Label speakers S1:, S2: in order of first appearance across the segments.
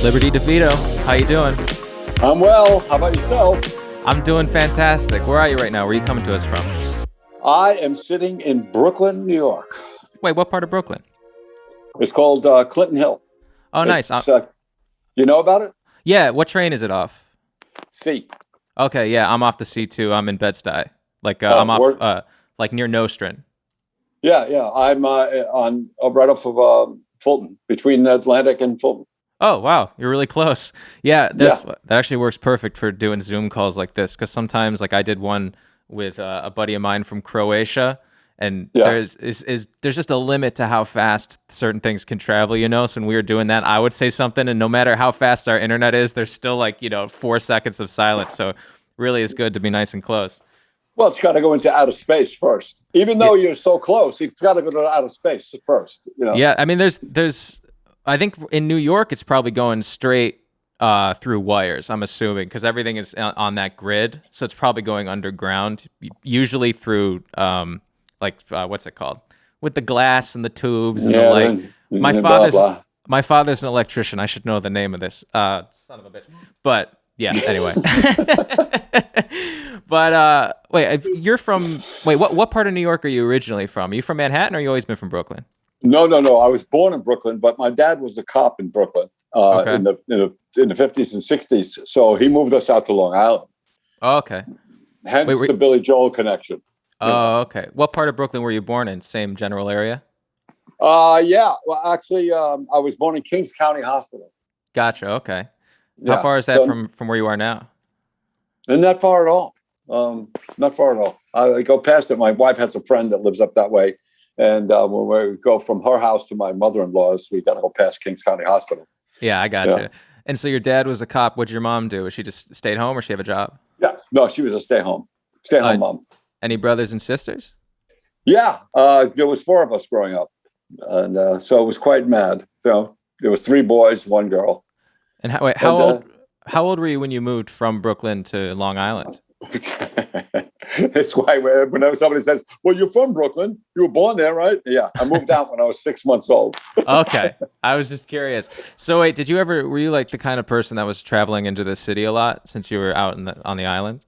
S1: Liberty DeVitto, how you doing?
S2: I'm well. How about yourself?
S1: I'm doing fantastic. Where are you right now? Where are you coming to us from?
S2: I am sitting in Brooklyn, New York.
S1: Wait, what part of Brooklyn?
S2: It's called Clinton Hill.
S1: Oh, nice.
S2: You know about it?
S1: Yeah, what train is it off?
S2: See.
S1: Okay, yeah, I'm off the C2. I'm in Bed-Stuy. I'm
S2: Work.
S1: off, like near Nostrand.
S2: Yeah. I'm on right off of Fulton, between Atlantic and Fulton.
S1: Oh, wow, you're really close. Yeah,
S2: Yeah.
S1: that actually works perfect for doing Zoom calls like this, because sometimes, like I did one with a buddy of mine from Croatia, and
S2: Yeah.
S1: there's just a limit to how fast certain things can travel, So when we were doing that, I would say something, and no matter how fast our internet is, there's still 4 seconds of silence. So really, it's good to be nice and close.
S2: Well, it's got to go into outer space first. Even though you're so close, it's got to go to outer space first.
S1: Yeah, I mean, there's I think in New York, it's probably going straight through wires, I'm assuming, because everything is on that grid. So it's probably going underground, usually through, what's it called? With the glass and the tubes and the light. My father's an electrician. I should know the name of this. Son of a bitch. But yeah, anyway. But what part of New York are you originally from? Are you from Manhattan, or you always been from Brooklyn?
S2: No. I was born in Brooklyn, but my dad was a cop in Brooklyn in the 50s and 60s. So he moved us out to Long Island.
S1: Oh, okay.
S2: Hence the Billy Joel connection.
S1: Oh, okay. What part of Brooklyn were you born in? Same general area?
S2: Yeah. Well, actually, I was born in Kings County Hospital.
S1: Gotcha. Okay.
S2: Yeah.
S1: How far is that from where you are now?
S2: Not that far at all. Not far at all. I go past it. My wife has a friend that lives up that way. And when we go from her house to my mother-in-law's, we got to go past Kings County Hospital.
S1: Yeah, I gotcha. Yeah. And so your dad was a cop. What'd your mom do? She just stayed home, or she have a job?
S2: Yeah, no, she was a stay-home mom.
S1: Any brothers and sisters?
S2: Yeah, there was 4 of us growing up, and so it was quite mad. So there was 3 boys, 1 girl.
S1: And how old were you when you moved from Brooklyn to Long Island?
S2: That's why whenever somebody says, "Well, you're from Brooklyn, you were born there, right?" Yeah, I moved out when I was 6 months old.
S1: Okay, I was just curious. So wait, were you like the kind of person that was traveling into the city a lot since you were out on the island?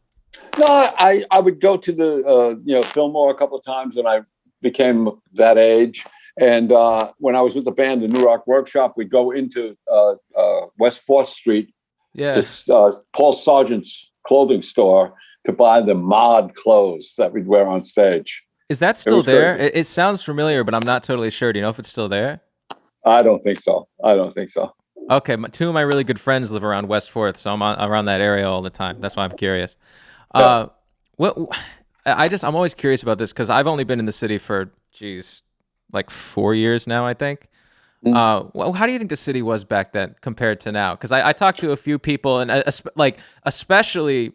S2: No, I would go to the Fillmore a couple of times when I became that age, and when I was with the band, the New Rock Workshop, we'd go into West 4th Street, to Paul Sargent's clothing store, to buy the mod clothes that we'd wear on stage.
S1: Is that still there? It sounds familiar, but I'm not totally sure. Do you know if it's still there?
S2: I don't think so.
S1: Okay, 2 of my really good friends live around West 4th, so I'm around that area all the time. That's why I'm curious. Yeah. I'm always curious about this because I've only been in the city for 4 years now, I think. Mm-hmm. How do you think the city was back then compared to now? Because I talked to a few people, and especially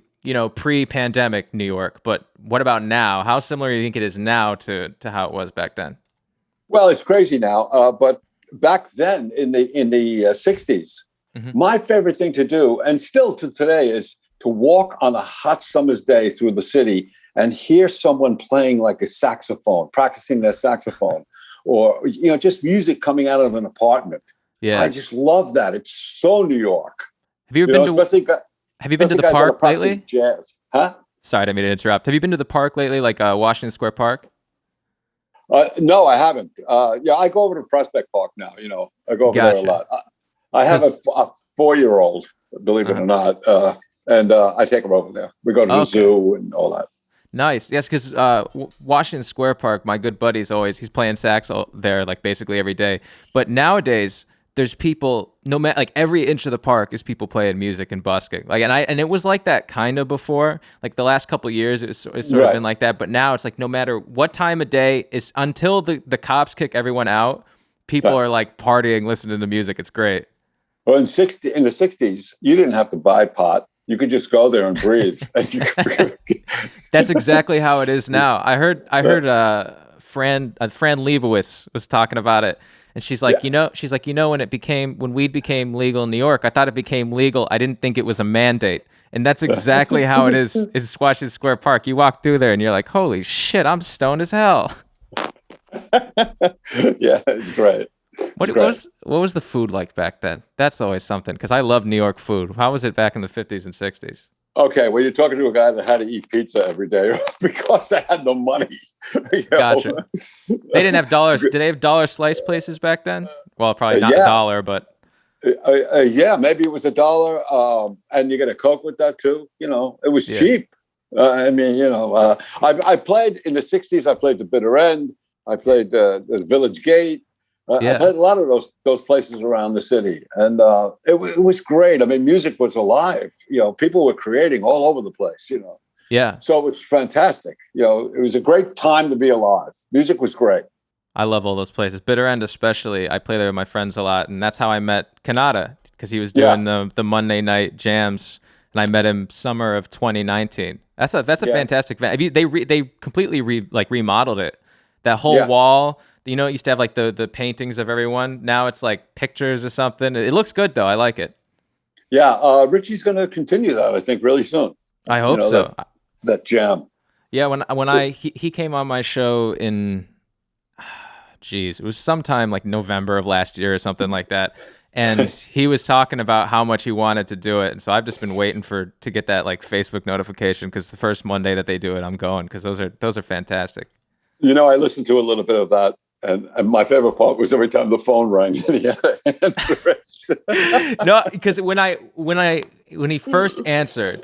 S1: pre-pandemic New York. But what about now? How similar do you think it is now to how it was back then?
S2: Well, it's crazy now, but back then in the 60s, mm-hmm. my favorite thing to do, and still to today, is to walk on a hot summer's day through the city and hear someone playing like a saxophone, practicing their saxophone, or just music coming out of an apartment. Yeah, I just love that. It's so New York.
S1: Have you been to the park lately?
S2: Jazz, huh?
S1: Sorry, I didn't mean to interrupt. Have you been to the park lately, like Washington Square Park?
S2: No, I haven't. I go over to Prospect Park now. I go over there a lot. I have a 4-year-old, believe it or not, and I take her over there. We go to the zoo and all that.
S1: Nice. Yes, because Washington Square Park, my good buddy's he's playing sax there like basically every day. But nowadays, there's people, no matter, like every inch of the park is people playing music and busking. And it was like that kind of before. Like the last couple of years, it's sort of been like that. But now it's like no matter what time of day, is until the cops kick everyone out, people are like partying, listening to music. It's great.
S2: Well, in the 60s, you didn't have to buy pot. You could just go there and breathe.
S1: That's exactly how it is now. I heard Fran Lebowitz was talking about it, and she's like, when weed became legal in New York, I thought it became legal. I didn't think it was a mandate, and that's exactly how it is in Washington Square Park. You walk through there, and you're like, holy shit, I'm stoned as hell.
S2: Yeah, it's great. It's great.
S1: What was the food like back then? That's always something because I love New York food. How was it back in the 50s and 60s?
S2: Okay, well, you're talking to a guy that had to eat pizza every day because they had no money. You know?
S1: Gotcha. They didn't have dollars. Did they have dollar slice places back then? Well, probably not a
S2: Yeah,
S1: dollar, but
S2: yeah, maybe it was $1, and you get a Coke with that too. It was
S1: yeah,
S2: cheap. I mean, I played in the '60s. I played the Bitter End. I played the Village Gate. I
S1: yeah,
S2: played a lot of those places around the city, and it was great. I mean, music was alive. People were creating all over the place.
S1: yeah.
S2: So it was fantastic. It was a great time to be alive. Music was great.
S1: I love all those places. Bitter End, especially. I play there with my friends a lot, and that's how I met Kanata because he was
S2: Yeah,
S1: doing the Monday night jams, and I met him summer of 2019. That's a
S2: yeah,
S1: fantastic event. They completely remodeled it. That whole
S2: yeah,
S1: wall. It used to have like the paintings of everyone. Now it's like pictures or something. It looks good though. I like it.
S2: yeah. Richie's going to continue that, I think, really soon.
S1: I
S2: You
S1: hope
S2: know that
S1: so.
S2: that jam.
S1: Yeah, he came on my show in geez, it was sometime like November of last year or something like that. And he was talking about how much he wanted to do it. And so I've just been waiting to get that like Facebook notification because the first Monday that they do it, I'm going because those are fantastic.
S2: I listened to a little bit of that, and my favorite part was every time the phone rang and he had to answer it.
S1: No, because when he first answered,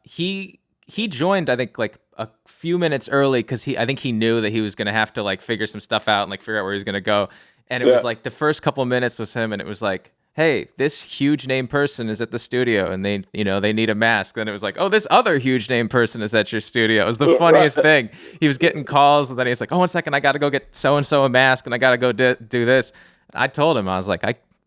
S1: he joined I think like a few minutes early because I think he knew that he was gonna have to like figure some stuff out and like figure out where he was gonna go. And it was
S2: Yeah,
S1: like the first couple of minutes was him, and it was like, hey, this huge name person is at the studio, and they need a mask. Then it was like, oh, this other huge name person is at your studio. It was the
S2: right.
S1: funniest thing. He was getting calls, and then he's like, oh, 1 second, I got to go get so and so a mask, and I got to go do this. I told him, I was like,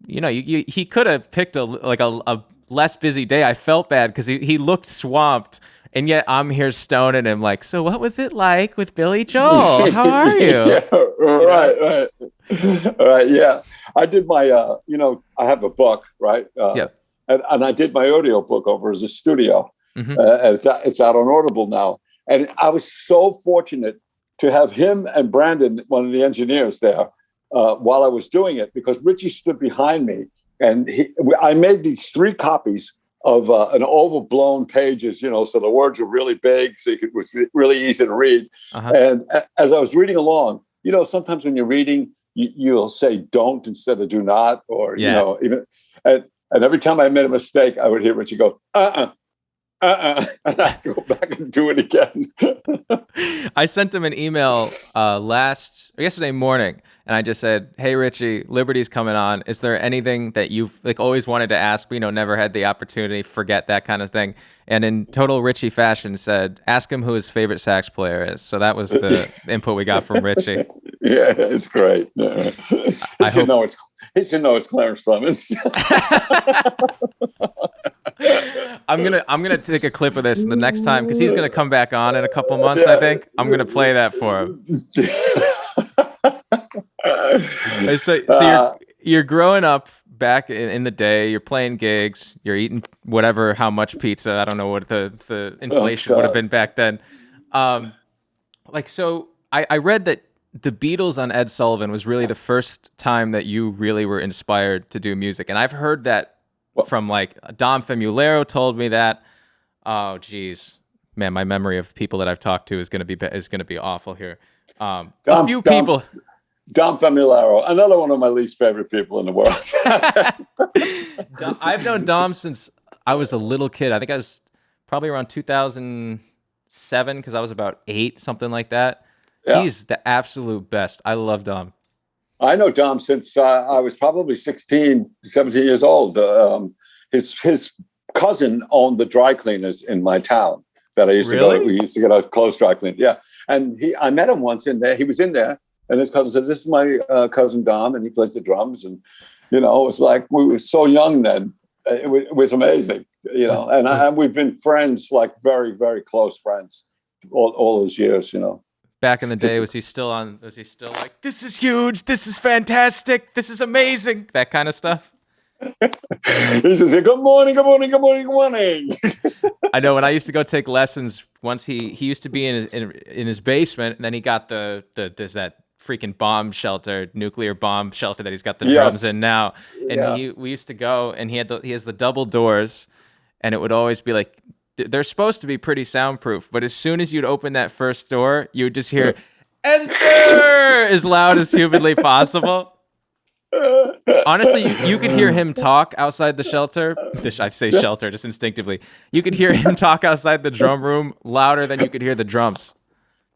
S1: he could have picked a less busy day. I felt bad because he looked swamped. And yet I'm here stoning him like, so what was it like with Billy Joel? How are you?
S2: Yeah, right, right. Yeah, I did my. I have a book, right?
S1: Yeah.
S2: And I did my audio book over as a studio.
S1: Hmm.
S2: And it's out on Audible now. And I was so fortunate to have him and Brandon, one of the engineers there, while I was doing it, because Richie stood behind me, and I made these 3 copies of an overblown pages, so the words were really big, so it was really easy to read.
S1: Uh-huh.
S2: And as I was reading along, sometimes when you're reading, you'll say "don't" instead of "do not," or
S1: Yeah.
S2: even. And every time I made a mistake, I would hear Richie go, and I'd go back and do it again.
S1: I sent him an email yesterday morning, and I just said, "Hey Richie, Liberty's coming on. Is there anything that you've like always wanted to ask, but never had the opportunity? Forget that kind of thing." And in total Richie fashion, said, "Ask him who his favorite sax player is." So that was the input we got from Richie.
S2: Yeah, it's great. Yeah.
S1: I hope.
S2: He should know it's Clarence Clemens.
S1: I'm gonna take a clip of this the next time because he's gonna come back on in a couple months. I
S2: Yeah.
S1: think I'm gonna play that for him. And so you're growing up back in the day. You're playing gigs. You're eating whatever, how much pizza. I don't know what the inflation would have been back then. So I read that the Beatles on Ed Sullivan was really the first time that you really were inspired to do music, and I've heard that from like Dom Famularo told me that. Oh, geez, man, my memory of people that I've talked to is gonna be awful here. A few people.
S2: Dom Famularo, another one of my least favorite people in the world.
S1: I've known Dom since I was a little kid. I think I was probably around 2007 because I was about 8, something like that.
S2: Yeah.
S1: He's the absolute best. I love Dom.
S2: I know Dom since I was probably 16, 17 years old. His cousin owned the dry cleaners in my town that I used to go to.
S1: Really?
S2: We used to get our clothes dry cleaned. Yeah. And I met him once in there. He was in there. And his cousin said, "This is my cousin Dom, and he plays the drums." And, it was like we were so young then. It was amazing, and we've been friends, like very, very close friends all those years,
S1: Back in the day, was he still like, this is huge, this is fantastic, this is amazing, that kind of stuff?
S2: He says, "Good morning, good morning, good morning, good morning."
S1: I know when I used to go take lessons, once he used to be in his basement, and then he got there's that freaking bomb shelter, nuclear bomb shelter that he's got the drums in
S2: Yes.
S1: now. And
S2: Yeah.
S1: we used to go, and he has the double doors, and it would always be like they're supposed to be pretty soundproof, but as soon as you'd open that first door, you would just hear "Enter" as loud as humanly possible. Honestly, you could hear him talk outside the shelter. I say shelter just instinctively. You could hear him talk outside the drum room louder than you could hear the drums.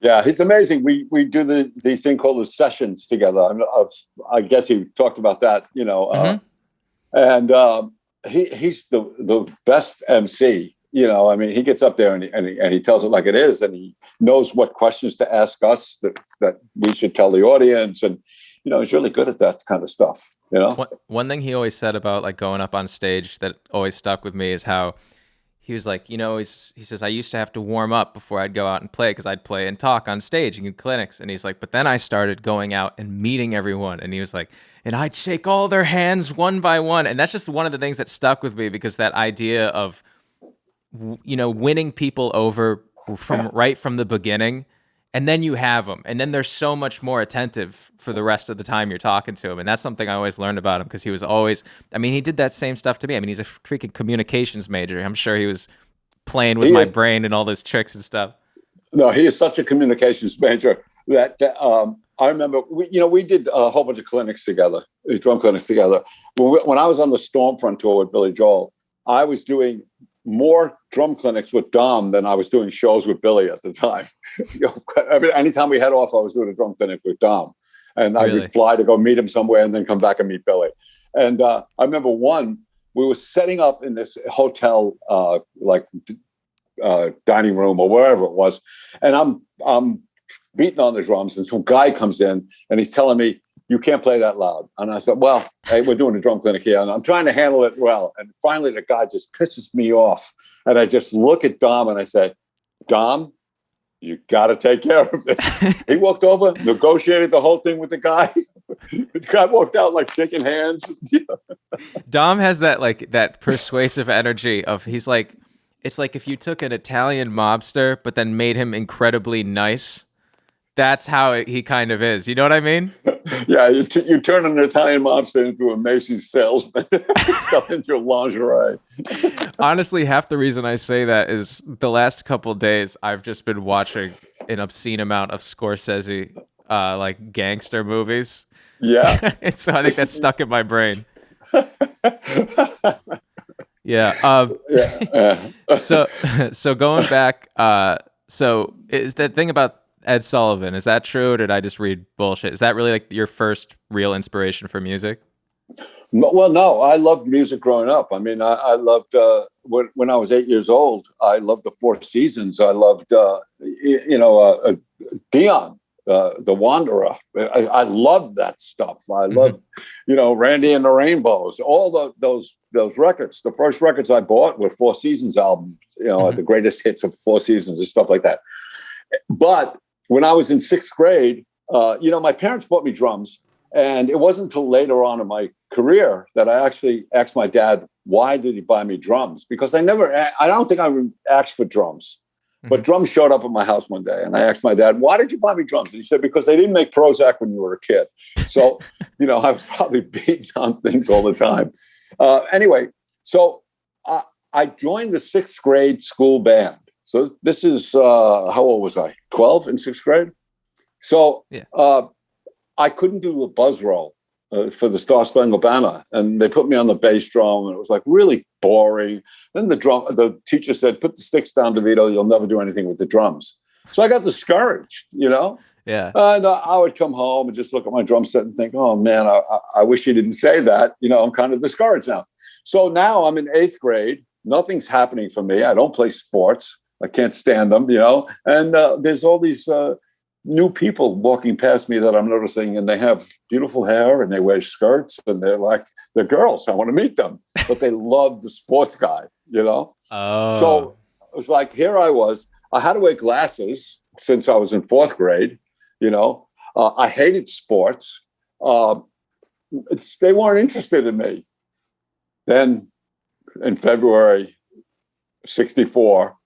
S2: Yeah, he's amazing. We do the thing called the sessions together. I guess he talked about that, and he's the best MC. I mean, he gets up there and he tells it like it is, and he knows what questions to ask us that we should tell the audience, and he's really good at that kind of stuff.
S1: One thing he always said about like going up on stage that always stuck with me is how he was like, he says, I used to have to warm up before I'd go out and play because I'd play and talk on stage and give clinics. And he's like, but then I started going out and meeting everyone. And he was like, and I'd shake all their hands one by one. And that's just one of the things that stuck with me, because that idea of, winning people over right from the beginning. And then you have them, and then they're so much more attentive for the rest of the time you're talking to him. And that's something I always learned about him, because he was always, he did that same stuff to me. He's a freaking communications major. I'm sure he was playing with my brain and all those tricks and stuff.
S2: No, he is such a communications major that I remember, we did a whole bunch of clinics together, drum clinics together. When I was on the Stormfront tour with Billy Joel, I was doing more drum clinics with Dom than I was doing shows with Billy at the time. Anytime we head off, I was doing a drum clinic with Dom, and I would fly to go meet him somewhere and then come back and meet Billy. And I remember we were setting up in this hotel, dining room or wherever it was, and I'm beating on the drums, and some guy comes in and he's telling me, you can't play that loud. And I said, well, hey, we're doing a drum clinic here, and I'm trying to handle it well. And finally, the guy just pisses me off. And I just look at Dom and I say, Dom, you got to take care of this. He walked over, negotiated the whole thing with the guy. The guy walked out like shaking hands.
S1: Dom has that persuasive energy of, he's like, it's like if you took an Italian mobster, but then made him incredibly nice. That's how he kind of is. You know what I mean?
S2: Yeah, you turn an Italian mobster into a Macy's salesman, stuff into lingerie.
S1: Honestly, half the reason I say that is the last couple of days I've just been watching an obscene amount of Scorsese, like gangster movies.
S2: Yeah.
S1: So I think that's stuck in my brain. Yeah. So going back, so is that thing about Ed Sullivan, is that true, or did I just read bullshit? Is that really like your first real inspiration for music?
S2: Well, no, I loved music growing up. I mean, I loved when I was 8 years old. I loved the Four Seasons. I loved Dion, the Wanderer. I loved that stuff. I loved, Randy and the Rainbows. All those records. The first records I bought were Four Seasons albums. The greatest hits of Four Seasons and stuff like that. But when I was in sixth grade, my parents bought me drums, and it wasn't until later on in my career that I actually asked my dad, why did he buy me drums? Because I don't think I asked for drums, but drums showed up at my house one day, and I asked my dad, why did you buy me drums? And he said, because they didn't make Prozac when you were a kid. So, I was probably beating on things all the time. Anyway, so I joined the sixth grade school band. So this is, how old was I? 12 in sixth grade? So I couldn't do a buzz roll for the Star Spangled Banner. And they put me on the bass drum, and it was like really boring. Then the teacher said, put the sticks down, DeVitto, you'll never do anything with the drums. So I got discouraged,
S1: Yeah.
S2: And I would come home and just look at my drum set and think, oh man, I wish he didn't say that. I'm kind of discouraged now. So now I'm in eighth grade. Nothing's happening for me. I don't play sports. I can't stand them, and there's all these new people walking past me that I'm noticing, and they have beautiful hair and they wear skirts, and they're girls. I want to meet them, but they love the sports guy,
S1: Oh.
S2: So it was like, here I was. I had to wear glasses since I was in fourth grade, I hated sports. They weren't interested in me. Then in February 1964,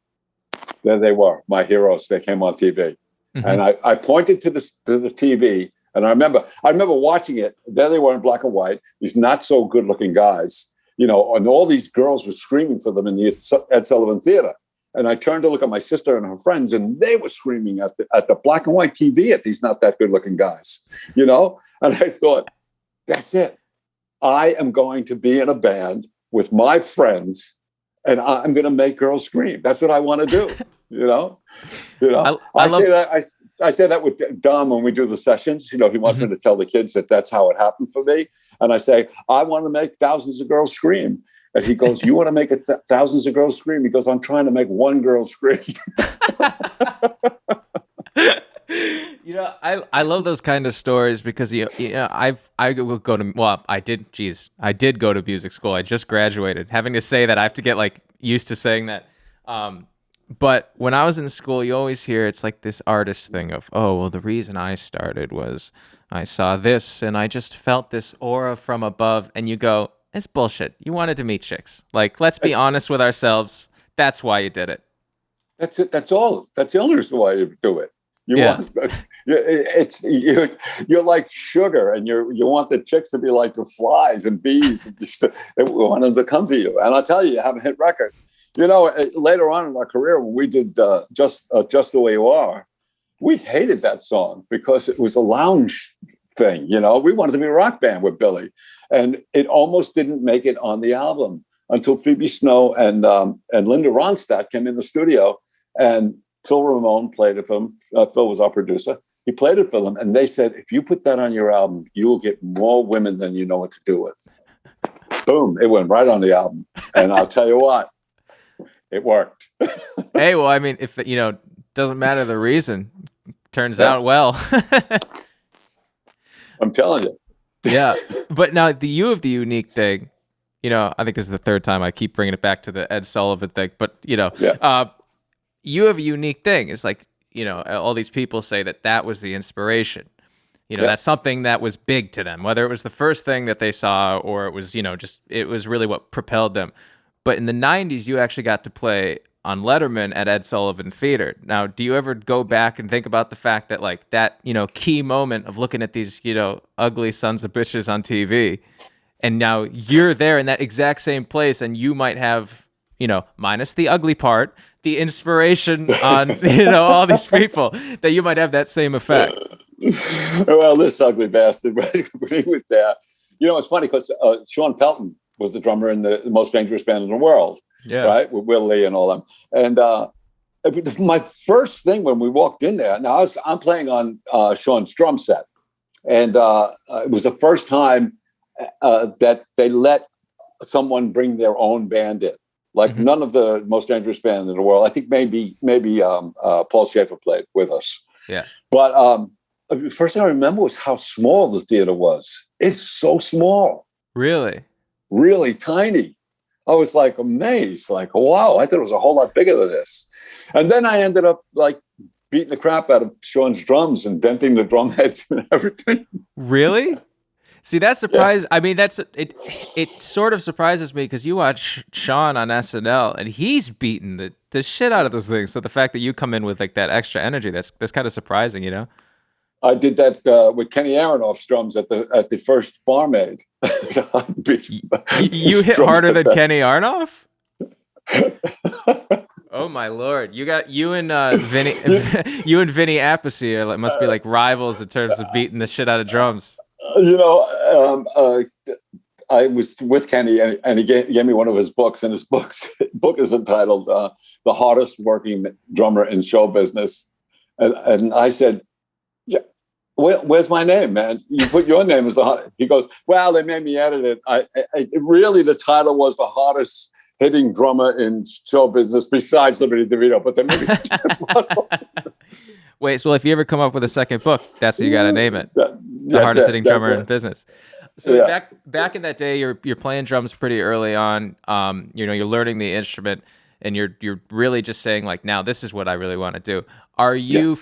S2: there they were, my heroes. They came on TV. And I pointed to the TV, And I remember watching it. There they were in black and white. These not so good looking guys, and all these girls were screaming for them in the Ed Sullivan Theater. And I turned to look at my sister and her friends, and they were screaming at the black and white TV at these not that good looking guys, And I thought, that's it. I am going to be in a band with my friends, and I'm going to make girls scream. That's what I want to do. I say that with Dom when we do the sessions. He wants me to tell the kids that that's how it happened for me. And I say, I want to make thousands of girls scream. And he goes, you want to make thousands of girls scream? He goes, I'm trying to make one girl scream.
S1: I love those kind of stories because I did go to music school. I just graduated. Having to say that, I have to get like used to saying that. But when I was in school, you always hear it's like this artist thing of, oh, well, the reason I started was I saw this and I just felt this aura from above. And you go, it's bullshit. You wanted to meet chicks. Like, let's be honest with ourselves. That's why you did it.
S2: That's it. That's all. That's the only reason why you do it. You're like sugar, and you want the chicks to be like the flies and bees, and just they want them to come to you. And I'll tell you have a hit record. Later on in our career, when we did just the Way You Are, we hated that song because it was a lounge thing. We wanted to be a rock band with Billy, and it almost didn't make it on the album until Phoebe Snow and Linda Ronstadt came in the studio, and Phil Ramone played it for them. Phil was our producer. He played it for them, and they said, if you put that on your album, you will get more women than you know what to do with. Boom, it went right on the album. And I'll tell you what, it worked.
S1: Hey, well, I mean, if doesn't matter the reason, turns out well.
S2: I'm telling you.
S1: Yeah, but now you have the unique thing. I think this is the third time I keep bringing it back to the Ed Sullivan thing, but you have a unique thing. It's like, all these people say that was the inspiration. That's something that was big to them, whether it was the first thing that they saw or it was, it was really what propelled them. But in the 90s, you actually got to play on Letterman at Ed Sullivan Theater. Now, do you ever go back and think about the fact that like that, key moment of looking at these, ugly sons of bitches on TV, and now you're there in that exact same place, and you might have, minus the ugly part, the inspiration on, all these people, that you might have that same effect.
S2: Well, this ugly bastard, when he was there, it's funny because Sean Pelton was the drummer in the most dangerous band in the world, right? With Will Lee and all them. And my first thing when we walked in there, now I'm playing on Sean's drum set. And it was the first time that they let someone bring their own band in. Like none of the most dangerous band in the world. I think maybe Paul Schaefer played with us.
S1: Yeah.
S2: But the first thing I remember was how small the theater was. It's so small.
S1: Really?
S2: Really tiny. I was like amazed, like, wow, I thought it was a whole lot bigger than this. And then I ended up like beating the crap out of Sean's drums and denting the drum heads and everything.
S1: Really? See, that surprise. Yeah. I mean, it sort of surprises me because you watch Sean on SNL and he's beating the shit out of those things. So the fact that you come in with like that extra energy, that's kind of surprising,
S2: I did that with Kenny Aronoff's drums at the first Farm Aid.
S1: You hit harder than Kenny Aronoff? Oh my Lord! You and Vinny Appice must be like rivals in terms of beating the shit out of drums.
S2: I was with Kenny, and he gave me one of his books, and his book is entitled "The Hardest Working Drummer in Show Business," and I said, "Yeah, where's my name, man? You put your name as the hardest." He goes, "Well, they made me edit it. Really, the title was the hardest hitting drummer in show business besides Liberty DeVitto, but they made me."
S1: Wait, so if you ever come up with a second book, that's what you got to name it. The hardest hitting drummer in business. So yeah. back in that day, you're playing drums pretty early on. You're learning the instrument, and you're really just saying like, now this is what I really want to do. Are you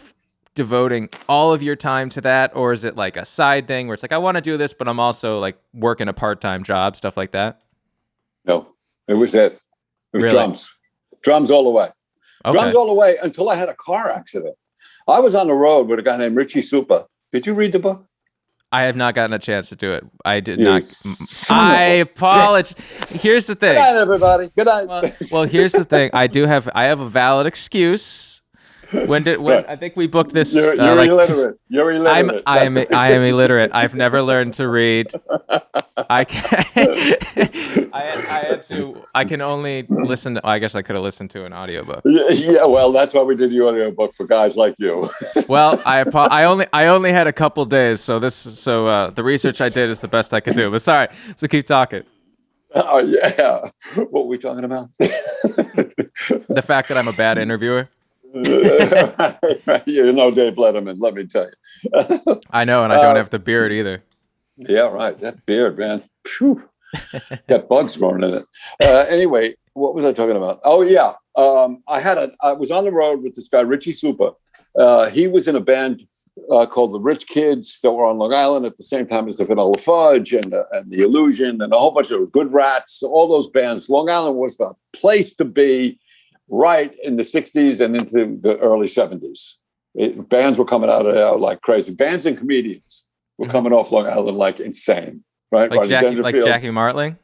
S1: devoting all of your time to that, or is it like a side thing where it's like, I want to do this, but I'm also like working a part-time job, stuff like that?
S2: No, it was it. It was really? Drums all the way. Okay. Drums all the way until I had a car accident. I was on the road with a guy named Richie Supa. Did you read the book?
S1: I have not gotten a chance to do it. I did
S2: You
S1: not.
S2: son
S1: I
S2: of a bitch.
S1: apologize. Here's the
S2: Good
S1: thing.
S2: night, everybody. Good night.
S1: Well, here's the thing. I have a valid excuse. When
S2: Right.
S1: I think we booked this
S2: You're illiterate. You're illiterate. That's what
S1: I
S2: it
S1: am
S2: is.
S1: illiterate. I've never learned to read. I can I had to. I can only listen. I guess I could have listened to an audiobook.
S2: Yeah, well, that's why we did the audiobook for guys like you.
S1: Well, I only had a couple days, so the research I did is the best I could do. But sorry, so keep talking.
S2: Oh, yeah. What were we talking about?
S1: The fact that I'm a bad interviewer.
S2: You know Dave Letterman, let me tell you.
S1: I know, and I don't
S2: Uh,
S1: have the beard either.
S2: yeah, right. That beard, man. Phew. Got bugs growing in it. Anyway, what was I talking about? Oh, yeah. I was on the road with this guy, Richie Super. He was in a band called the Rich Kids that were on Long Island at the same time as the Vanilla Fudge and the Illusion and a whole bunch of Good Rats, all those bands. Long Island was the place to be right in the 60s and into the early 70s. Bands were coming out of there like crazy. Bands and comedians were coming off Long Island like insane, right?
S1: Like
S2: Right,
S1: Jackie Martling.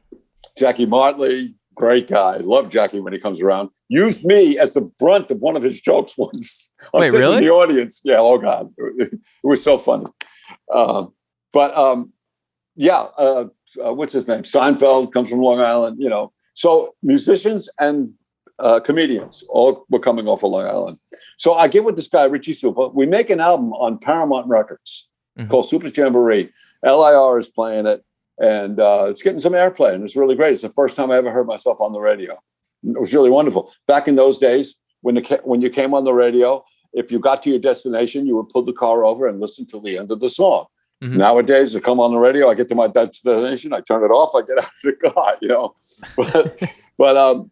S2: Jackie Martley, great guy. Love Jackie when he comes around. Used me as the brunt of one of his jokes once. I'm
S1: Wait,
S2: sitting in
S1: really?
S2: the audience. Yeah, oh God. It was so funny. But yeah, what's his name? Seinfeld comes from Long Island, you know. So musicians and comedians all were coming off of Long Island. So I get with this guy, Richie Super. We make an album on Paramount Records called Super Jamboree. LIR is playing it. And it's getting some airplay, and it's really great. It's the first time I ever heard myself on the radio. It was really wonderful. Back in those days, when you came on the radio, if you got to your destination, you would pull the car over and listen to the end of the song. Mm-hmm. Nowadays, I come on the radio, I get to my destination, I turn it off, I get out of the car, you know. But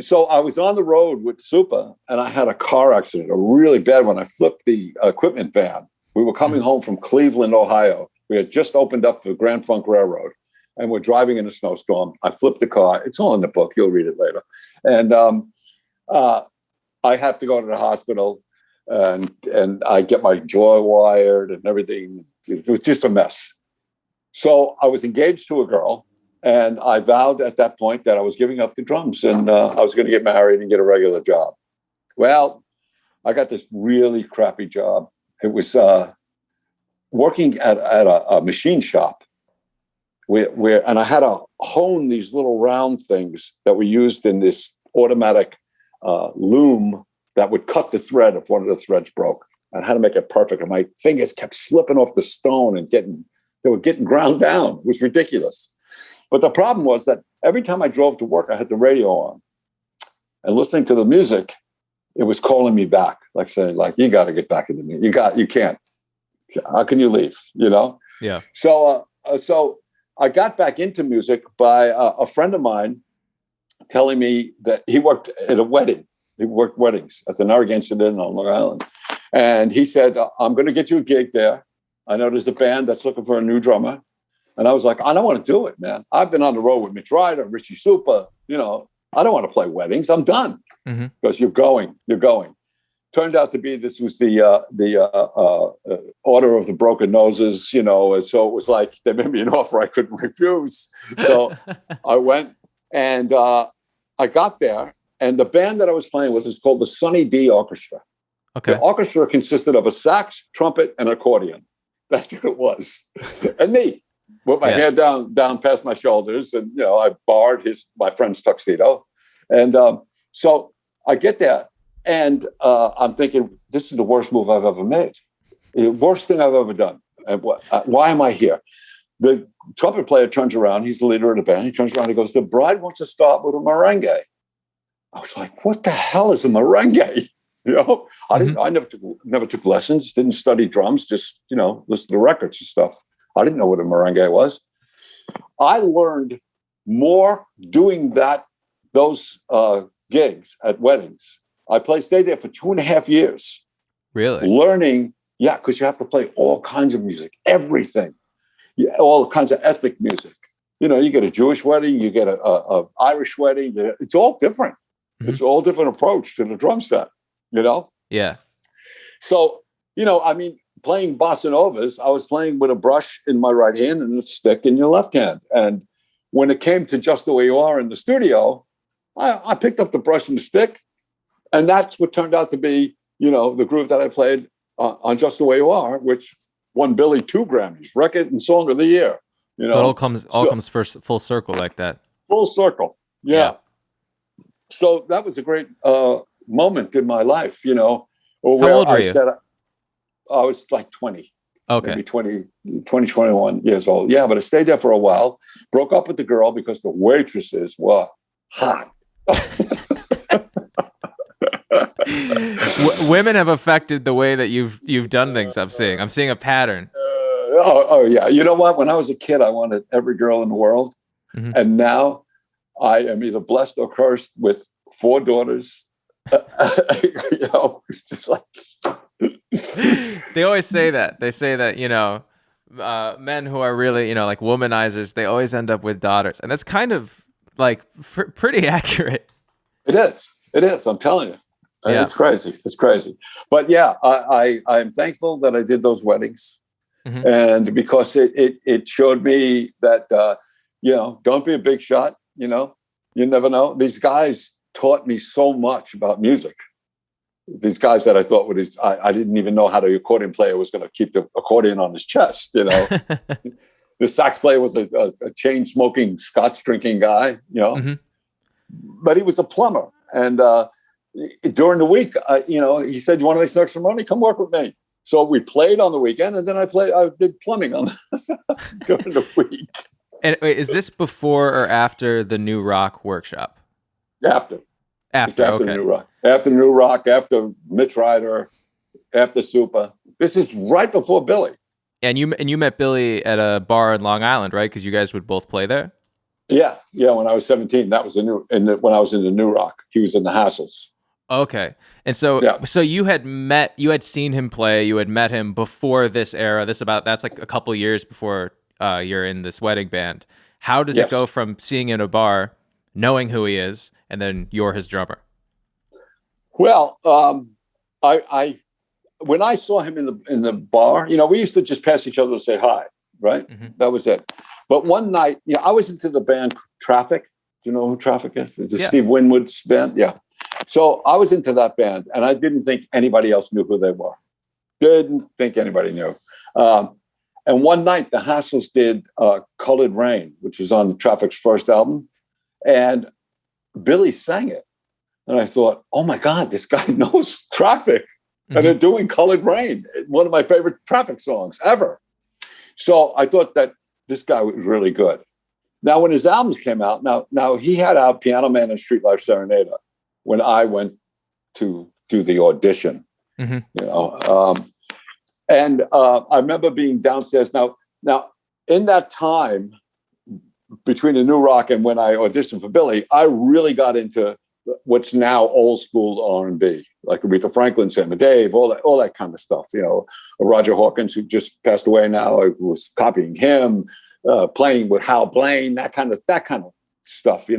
S2: so I was on the road with Super, and I had a car accident, a really bad one. I flipped the equipment van. We were coming home from Cleveland, Ohio. We had just opened up the Grand Funk Railroad, and we're driving in a snowstorm. I flipped the car. It's all in the book. You'll read it later. And I have to go to the hospital, and I get my jaw wired and everything. It was just a mess. So I was engaged to a girl, and I vowed at that point that I was giving up the drums, and I was going to get married and get a regular job. Well, I got this really crappy job. It was working at a machine shop and I had to hone these little round things that were used in this automatic loom that would cut the thread if one of the threads broke. And how to make it perfect. And my fingers kept slipping off the stone and they were getting ground down. It was ridiculous. But the problem was that every time I drove to work, I had the radio on. And listening to the music, it was calling me back, like saying, like, you got to get back into me. You can't. How can you leave? You know?
S1: Yeah.
S2: So I got back into music by a friend of mine telling me that he worked at a wedding. He worked weddings at the Narragansett Inn on Long Island. And he said, I'm going to get you a gig there. I know there's a band that's looking for a new drummer. And I was like, I don't want to do it, man. I've been on the road with Mitch Ryder, Richie Super. You know, I don't want to play weddings. I'm done. Because you're going. Turned out to be this was the Order of the Broken Noses, you know. And so it was like they made me an offer I couldn't refuse. So I went and I got there. And the band that I was playing with is called the Sonny D Orchestra.
S1: Okay.
S2: The orchestra consisted of a sax, trumpet, and accordion. That's what it was. And me, with my hair down past my shoulders. And, you know, I borrowed my friend's tuxedo. And so I get there. And I'm thinking, this is the worst move I've ever made. The worst thing I've ever done. And why am I here? The trumpet player turns around. He's the leader of the band. He turns around and goes, the bride wants to start with a merengue. I was like, what the hell is a merengue? You know, I never took lessons, didn't study drums, just, you know, listen to records and stuff. I didn't know what a merengue was. I learned more doing those gigs at weddings. I stayed there for 2.5 years.
S1: Really?
S2: Learning, because you have to play all kinds of music, everything, all kinds of ethnic music. You know, you get a Jewish wedding, you get a Irish wedding. It's all different. It's all different approach to the drum set, you know?
S1: Yeah.
S2: So, you know, I mean, playing bossa novas, I was playing with a brush in my right hand and a stick in your left hand. And when it came to Just the Way You Are in the studio, I picked up the brush and the stick, and that's what turned out to be, the groove that I played on Just the Way You Are, which won Billy 2 Grammys, Record and Song of the Year.
S1: So it all comes first full circle like that.
S2: Full circle, yeah.
S1: Yeah.
S2: So that was a great moment in my life,
S1: How old were you?
S2: said I was like 20.
S1: Okay.
S2: Maybe 20, 21 years old. Yeah, but I stayed there for a while, broke up with the girl because the waitresses were hot.
S1: Women have affected the way that you've done things. I'm seeing a pattern.
S2: Yeah. You know what? When I was a kid, I wanted every girl in the world.
S1: Mm-hmm.
S2: And now I am either blessed or cursed with 4 daughters. It's just like...
S1: They always say that. They say that, men who are really, like womanizers, they always end up with daughters. And that's kind of like pretty accurate.
S2: It is. I'm telling you. Yeah. It's crazy. But yeah, I'm thankful that I did those weddings.
S1: Mm-hmm.
S2: And because it showed me that, don't be a big shot. You never know. These guys taught me so much about music. These guys that I thought I didn't even know how the accordion player was going to keep the accordion on his chest. The sax player was a chain smoking, scotch drinking guy,
S1: Mm-hmm.
S2: But he was a plumber. And during the week, he said, "You want to make some extra money? Come work with me." So we played on the weekend, and then I did plumbing during the week.
S1: And wait, is this before or after the New Rock workshop?
S2: After
S1: okay.
S2: New Rock. After New Rock, after Mitch Ryder, after Super. This is right before Billy.
S1: And you met Billy at a bar in Long Island, right? Because you guys would both play there.
S2: Yeah. When I was 17, that was when I was in the New Rock. He was in the Hassles.
S1: Okay. And so you had seen him play, you had met him before this era. That's like a couple years before you're in this wedding band. How does it go from seeing him in a bar, knowing who he is, and then you're his drummer?
S2: Well, I when I saw him in the bar, we used to just pass each other to say hi, right? Mm-hmm. That was it. But one night, I was into the band Traffic. Do you know who Traffic is? It's Steve Winwood's band. Yeah. So I was into that band, and I didn't think anybody else knew who they were. Didn't think anybody knew. And one night, the Hassles did Colored Rain, which was on Traffic's first album. And Billy sang it. And I thought, oh my God, this guy knows Traffic. Mm-hmm. And they're doing Colored Rain, one of my favorite Traffic songs ever. So I thought that this guy was really good. Now, when his albums came out, now he had out Piano Man and Street Life Serenada when I went to do the audition. Mm-hmm. And I remember being downstairs. Now, in that time between the New Rock and when I auditioned for Billy, I really got into what's now old school R&B, like Aretha Franklin, Sam and Dave, all that kind of stuff. Roger Hawkins, who just passed away now, I was copying him, playing with Hal Blaine, that kind of stuff.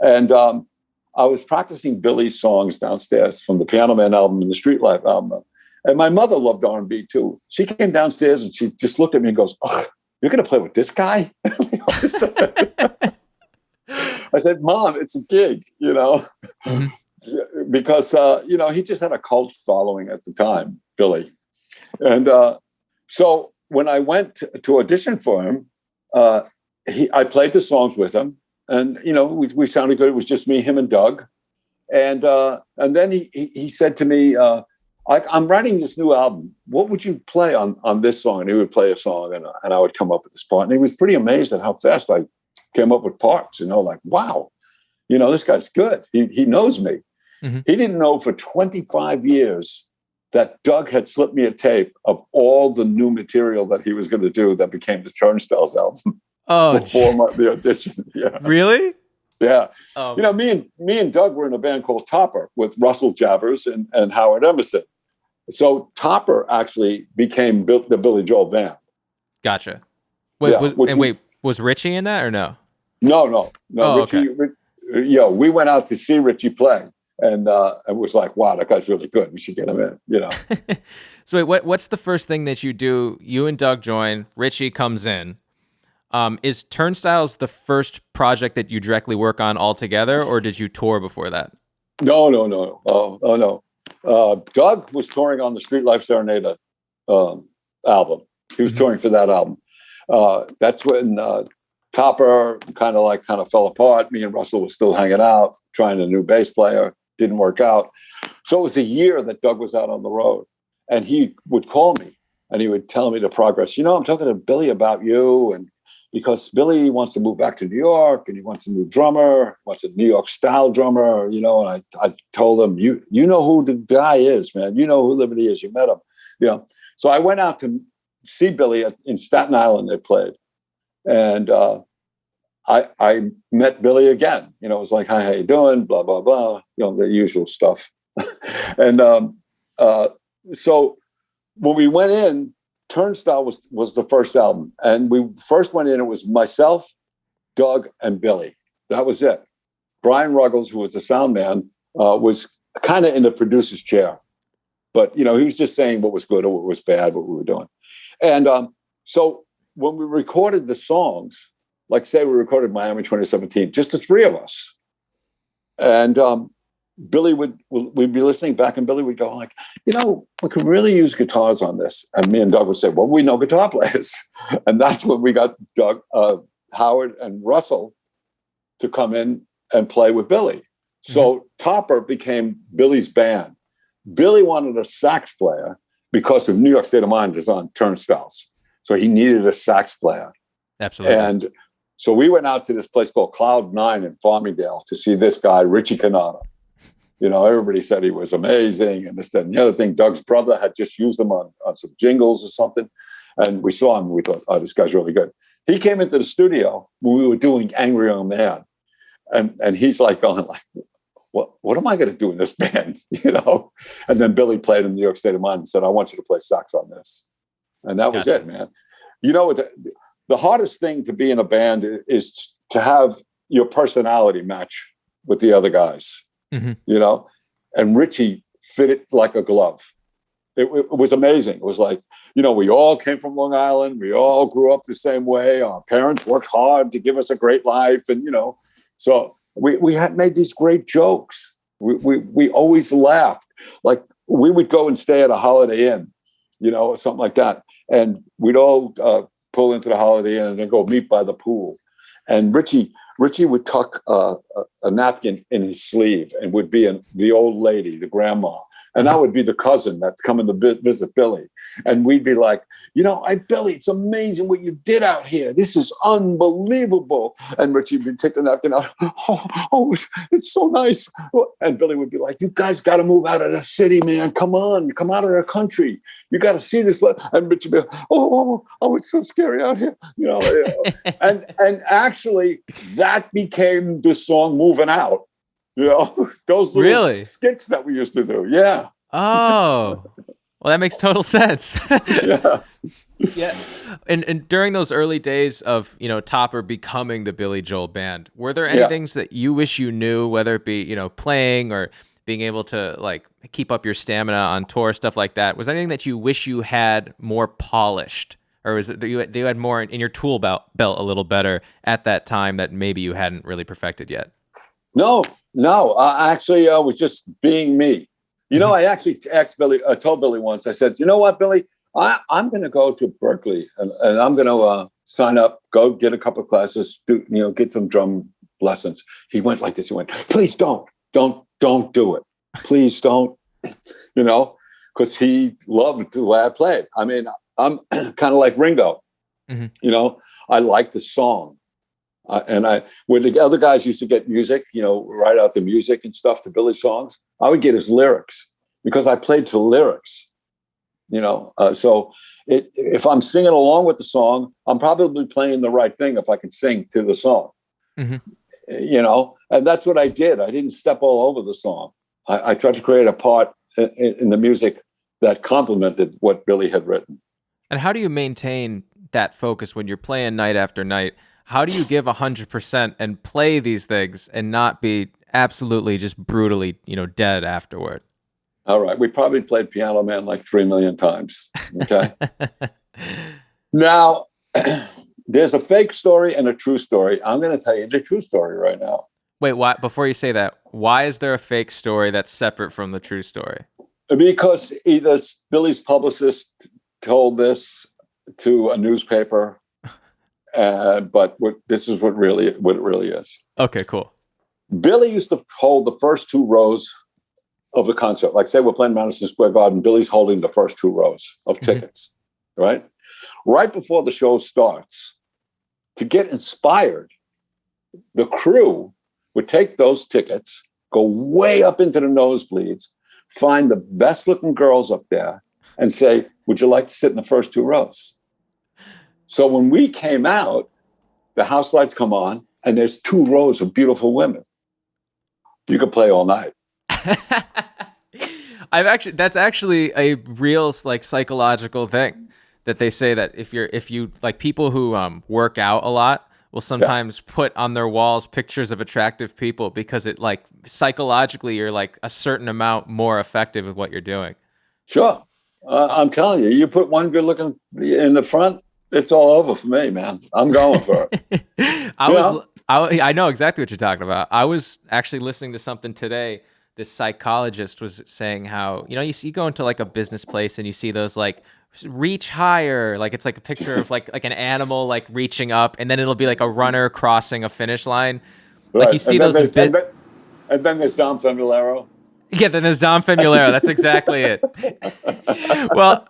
S2: And I was practicing Billy's songs downstairs from the Piano Man album and the Street Life album. And my mother loved R&B too. She came downstairs and she just looked at me and goes, "Oh, you're going to play with this guy?" I said, "Mom, it's a gig, mm-hmm. Because, he just had a cult following at the time, Billy. And so when I went to audition for him, I played the songs with him. And, we sounded good. It was just me, him, and Doug. And then he said to me, I'm writing this new album. What would you play on this song? And he would play a song, and I would come up with this part. And he was pretty amazed at how fast I came up with parts, like, wow, this guy's good. He knows me. Mm-hmm. He didn't know for 25 years that Doug had slipped me a tape of all the new material that he was going to do that became the Turnstiles album.
S1: Oh,
S2: before the audition. Yeah.
S1: Really?
S2: Yeah. Me and Doug were in a band called Topper with Russell Jabbers and Howard Emerson. So Topper actually became the Billy Joel band.
S1: Gotcha. Wait, was Richie in that or no?
S2: No.
S1: Oh,
S2: Richie,
S1: okay.
S2: we went out to see Richie play. and it was like, wow, that guy's really good. We should get him in, you know.
S1: So wait, what's the first thing that you do? You and Doug join. Richie comes in. Is Turnstiles the first project that you directly work on altogether, or did you tour before that?
S2: No. Oh no. Doug was touring on the Street Life Serenade album. He was touring for that album. That's when Topper kind of fell apart. Me and Russell was still hanging out, trying a new bass player. Didn't work out. So it was a year that Doug was out on the road, and he would call me and he would tell me the progress. You know, I'm talking to Billy about you, and because Billy wants to move back to New York and he wants a new drummer, wants a New York style drummer, you know. And I told him, you know who the guy is, man. You know who Liberty is. You met him, you know. So I went out to see Billy in Staten Island. They played, and I met Billy again. You know, it was like, hi, how you doing? Blah blah blah. You know, the usual stuff. And so when we went in, Turnstile was the first album, and we first went in. It was myself, Doug, and Billy. That was it. Brian Ruggles, who was the sound man, was kind of in the producer's chair, but you know, he was just saying what was good or what was bad, what we were doing. And so when we recorded the songs, like say we recorded Miami 2017, just the three of us, and Billy we'd be listening back, and Billy would go like, you know, we could really use guitars on this. And me and Doug would say, well, we know guitar players. And that's when we got Doug, Howard and Russell to come in and play with Billy. So Topper became Billy's band. Billy wanted a sax player because of New York State of Mind is on Turnstiles. So he needed a sax player.
S1: Absolutely.
S2: And so we went out to this place called Cloud 9 in Farmingdale to see this guy, Richie Canada. You know, everybody said he was amazing and this, that, and the other thing. Doug's brother had just used him on some jingles or something. And we saw him and we thought, oh, this guy's really good. He came into the studio when we were doing Angry Young Man. And he's like going like, what am I going to do in this band? You know? And then Billy played in New York State of Mind and said, I want you to play sax on this. And that was it, man. You know, the hardest thing to be in a band is to have your personality match with the other guys. You know, and Richie fit it like a glove. It was amazing. It was like, you know, we all came from Long Island. We all grew up the same way. Our parents worked hard to give us a great life. And, you know, so we had made these great jokes. We always laughed. Like we would go and stay at a Holiday Inn, you know, or something like that. And we'd all pull into the Holiday Inn and then go meet by the pool. And Richie would tuck a napkin in his sleeve and would be the old lady, the grandma. And that would be the cousin that's coming to visit Billy. And we'd be like, you know, Billy, it's amazing what you did out here. This is unbelievable. And Richie would take the napkin out. Oh, it's so nice. And Billy would be like, you guys got to move out of the city, man. Come on, come out of the country. You got to see this. And Richie would be like, oh, it's so scary out here. You know, and actually that became the song Moving Out. You know, those little skits that we used to do. Yeah.
S1: Oh, well, that makes total sense.
S2: Yeah.
S1: Yeah. And during those early days of, you know, Topper becoming the Billy Joel band, were there any things that you wish you knew, whether it be, you know, playing or being able to like keep up your stamina on tour, stuff like that? Was there anything that you wish you had more polished? Or was it that you had more in your tool belt a little better at that time that maybe you hadn't really perfected yet?
S2: No. I actually was just being me. You know, I actually asked Billy, I told Billy once, I said, you know what, Billy, I'm going to go to Berkeley and I'm going to sign up, go get a couple of classes, get some drum lessons. He went like this. He went, please don't do it. Please don't, you know, because he loved the way I played. I mean, I'm kind of like Ringo, you know, I like the song. And when the other guys used to get music, you know, write out the music and stuff to Billy's songs, I would get his lyrics because I played to lyrics, you know. So if I'm singing along with the song, I'm probably playing the right thing if I can sing to the song, you know. And that's what I did. I didn't step all over the song. I tried to create a part in the music that complemented what Billy had written.
S1: And how do you maintain that focus when you're playing night after night? How do you give 100% and play these things and not be absolutely just brutally, dead afterward.
S2: All right. We probably played Piano Man like 3 million times. Okay. Now, there's a fake story and a true story. I'm going to tell you the true story right now.
S1: Wait, why? Before you say that, why is there a fake story that's separate from the true story?
S2: Because either Billy's publicist told this to a newspaper, but this is what it really is.
S1: Okay, cool.
S2: Billy used to hold the first 2 rows of the concert. Like, say we're playing Madison Square Garden, Billy's holding the first 2 rows of tickets, right? Right before the show starts, to get inspired, the crew would take those tickets, go way up into the nosebleeds, find the best looking girls up there and say, would you like to sit in the first 2 rows? So when we came out, the house lights come on and there's 2 rows of beautiful women. You could play all night.
S1: That's actually a real like psychological thing that they say that if you like people who work out a lot will sometimes put on their walls pictures of attractive people because it like psychologically you're like a certain amount more effective at what you're doing.
S2: Sure. I'm telling you, you put one good looking in the front, it's all over for me, man. I'm going for it.
S1: I know exactly what you're talking about. I was actually listening to something today. This psychologist was saying how, you go into like a business place and you see those like reach higher, like it's like a picture of like an animal like reaching up, and then it'll be like a runner crossing a finish line.
S2: Right.
S1: Like you see those
S2: and then there's Dom Famularo.
S1: Yeah, then there's Dom Famularo. That's exactly it. Well,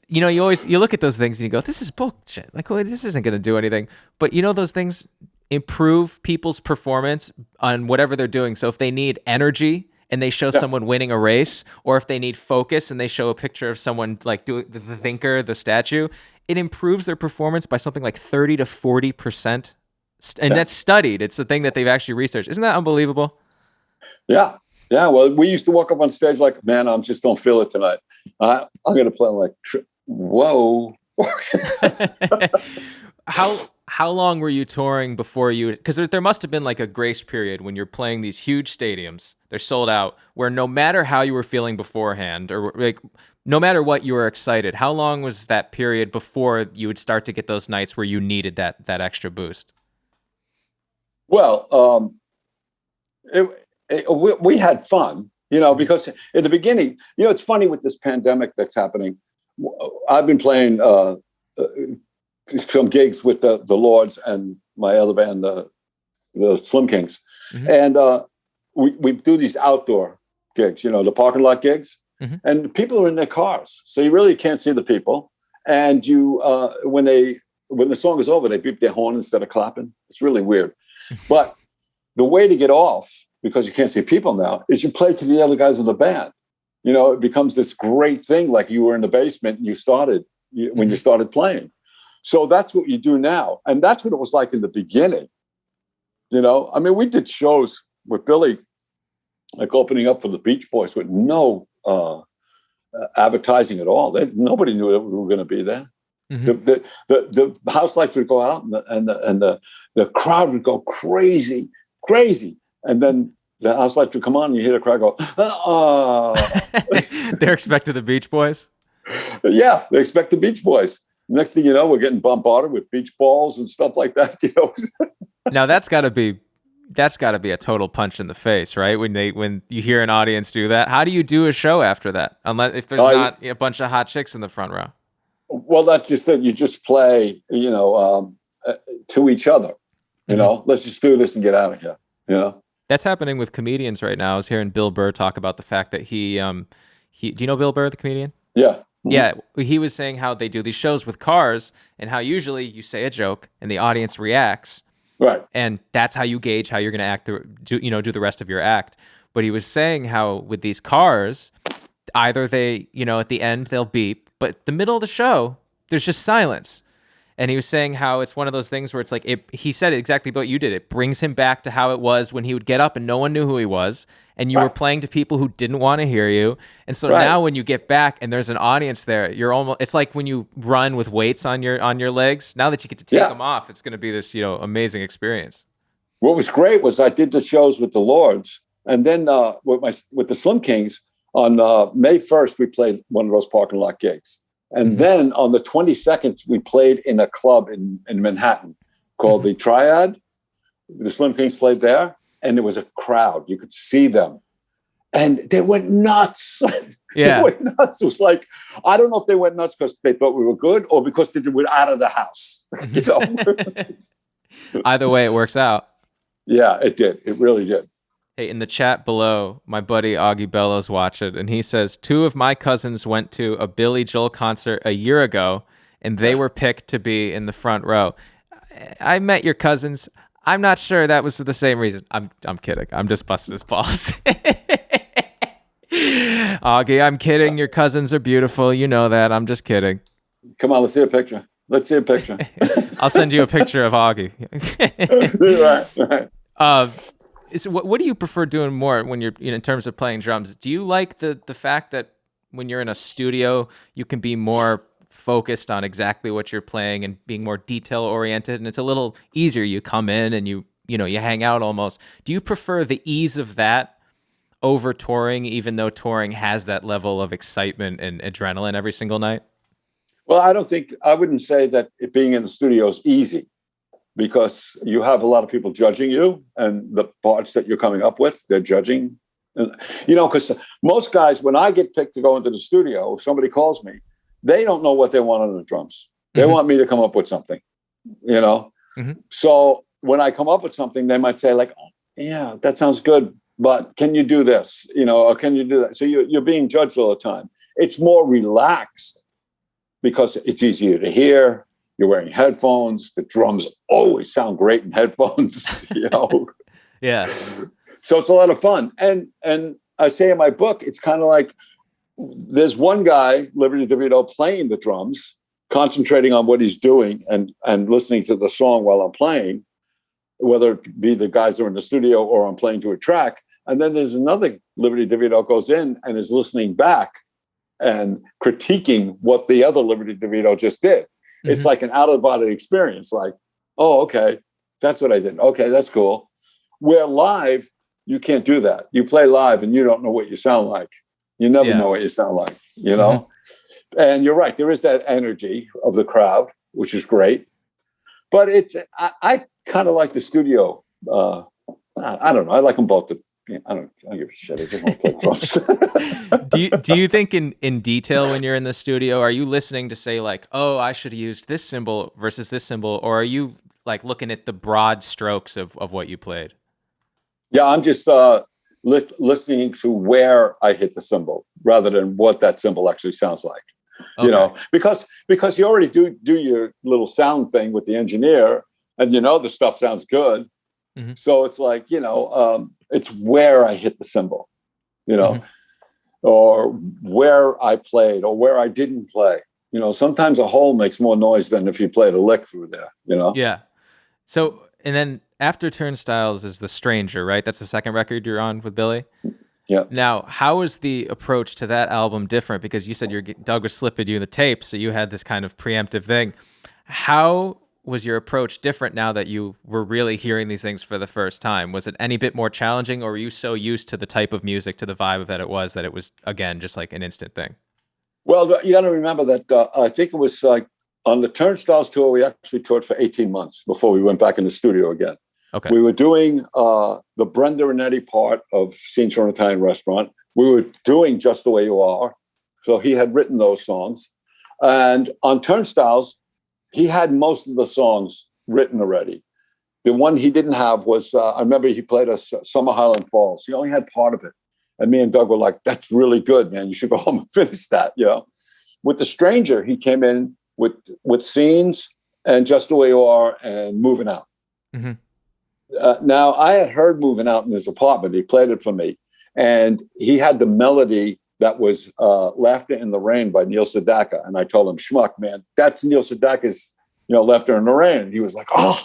S1: you look at those things and you go, this is bullshit. Like, well, this isn't going to do anything. But those things improve people's performance on whatever they're doing. So if they need energy and they show someone winning a race, or if they need focus and they show a picture of someone like doing the thinker, the statue, it improves their performance by something like 30 to 40%. And that's studied. It's a thing that they've actually researched. Isn't that unbelievable?
S2: Yeah. Yeah. Well, we used to walk up on stage like, man, I just don't feel it tonight. I'm going to play like, whoa.
S1: How long were you touring before you? Because there must have been like a grace period when you're playing these huge stadiums. They're sold out. Where no matter how you were feeling beforehand, or like no matter what you were excited, how long was that period before you would start to get those nights where you needed that extra boost?
S2: Well, we had fun, because in the beginning, it's funny with this pandemic that's happening. I've been playing some gigs with the Lords and my other band, the Slim Kings, and we do these outdoor gigs, the parking lot gigs, and people are in their cars, so you really can't see the people. And you, when the song is over, they beep their horn instead of clapping. It's really weird. But the way to get off, because you can't see people now, is you play to the other guys in the band. It becomes this great thing, like you were in the basement and you started when you started playing. So that's what you do now. And that's what it was like in the beginning. I mean, we did shows with Billy, like opening up for the Beach Boys with no advertising at all. Nobody knew that we were going to be there. The house lights would go out and the crowd would go crazy. And then the house lights would come on and you hear the crowd go, oh.
S1: They're expecting the Beach Boys?
S2: Yeah, they expect the Beach Boys. Next thing you know, we're getting bombarded with beach balls and stuff like that.
S1: Now that's got to be a total punch in the face, right? When you hear an audience do that, how do you do a show after that? Unless if there's not a bunch of hot chicks in the front row.
S2: Well, that's just that you just play, to each other. Let's just do this and get out of here.
S1: That's happening with comedians right now. I was hearing Bill Burr talk about the fact that he do you know Bill Burr, the comedian?
S2: Yeah.
S1: Yeah, he was saying how they do these shows with cars and how usually you say a joke and the audience reacts.
S2: Right.
S1: And that's how you gauge how you're going to act, do the rest of your act. But he was saying how with these cars, either they, at the end they'll beep, but the middle of the show, there's just silence. And he was saying how it's one of those things where it's like, he said exactly what you did. It brings him back to how it was when he would get up and no one knew who he was. And you were playing to people who didn't want to hear you. And so now when you get back and there's an audience there, it's like when you run with weights on your legs. Now that you get to take them off, it's going to be this, amazing experience.
S2: what was great was I did the shows with the Lords, and then with the Slim Kings on May 1st we played one of those parking lot gigs, and then on the 22nd we played in a club in Manhattan called the Triad. The Slim Kings played there, and there was a crowd. You could see them, and they went nuts.
S1: Yeah.
S2: They went nuts. It was like, I don't know if they went nuts because they thought we were good or because they were out of the house. You know?
S1: Either way, it works out.
S2: Yeah, it did. It really did.
S1: Hey, in the chat below, my buddy Augie Bellows watched it, and he says, 2 of my cousins went to a Billy Joel concert a year ago, and they were picked to be in the front row. I met your cousins. I'm not sure that was for the same reason. I'm kidding. I'm just busting his balls. Augie, I'm kidding. Your cousins are beautiful. You know that. I'm just kidding.
S2: Come on, let's see a picture. Let's see a picture.
S1: I'll send you a picture of Augie.
S2: Right.
S1: So what do you prefer doing more when you're, in terms of playing drums? Do you like the fact that when you're in a studio, you can be more focused on exactly what you're playing and being more detail oriented, and it's a little easier? You come in and you hang out almost. Do you prefer the ease of that over touring, even though touring has that level of excitement and adrenaline every single night?
S2: Well, I wouldn't say that being in the studio is easy, because you have a lot of people judging you, and the parts that you're coming up with, they're judging. And, because most guys, when I get picked to go into the studio, if somebody calls me, they don't know what they want on the drums. They want me to come up with something, So when I come up with something, they might say like, oh, yeah, that sounds good, but can you do this? Or can you do that? So you're being judged all the time. It's more relaxed because it's easier to hear. You're wearing headphones. The drums always sound great in headphones,
S1: Yeah.
S2: So it's a lot of fun. And I say in my book, it's kind of like there's one guy, Liberty DeVitto, playing the drums, concentrating on what he's doing and listening to the song while I'm playing, whether it be the guys that are in the studio or I'm playing to a track. And then there's another Liberty DeVitto goes in and is listening back and critiquing what the other Liberty DeVitto just did. It's like an out-of-body experience. Like, oh, okay, that's what I did. Okay, that's cool. Where live, you can't do that. You play live and you don't know what you sound like. You never know what you sound like, And you're right. There is that energy of the crowd, which is great. But I kind of like the studio. I don't know. I like them both. I don't give a shit. I just want to play drums.
S1: Do you think in detail when you're in the studio, are you listening to say like, oh, I should have used this cymbal versus this cymbal, or are you like looking at the broad strokes of what you played?
S2: Yeah, I'm just listening to where I hit the cymbal rather than what that cymbal actually sounds like. Okay. Because you already do your little sound thing with the engineer, and the stuff sounds good. So it's like, it's where I hit the cymbal, or where I played or where I didn't play. Sometimes a hole makes more noise than if you played a lick through there,
S1: Yeah. So, and then after Turnstiles is The Stranger, right? That's the second record you're on with Billy?
S2: Yeah.
S1: Now, how is the approach to that album different? Because you said Doug was slipping you the tape, so you had this kind of preemptive thing. How was your approach different now that you were really hearing these things for the first time? Was it any bit more challenging, or were you so used to the type of music, to the vibe that it was, again, just like an instant thing?
S2: Well, you got to remember that I think it was like on the Turnstiles tour, we actually toured for 18 months before we went back in the studio again.
S1: Okay.
S2: We were doing the Brenda and Eddie part of Scenes from an Italian Restaurant. We were doing Just the Way You Are. So he had written those songs. And on Turnstiles, he had most of the songs written already. The one he didn't have was, I remember he played us Summer Highland Falls. He only had part of it. And me and Doug were like, that's really good, man. You should go home and finish that, With The Stranger, he came in with Scenes and Just the Way You Are and Moving Out. Now, I had heard Moving Out in his apartment. He played it for me. And he had the melody that was Laughter in the Rain by Neil Sedaka. And I told him, Schmuck, man, that's Neil Sedaka's, Laughter in the Rain. And he was like, oh.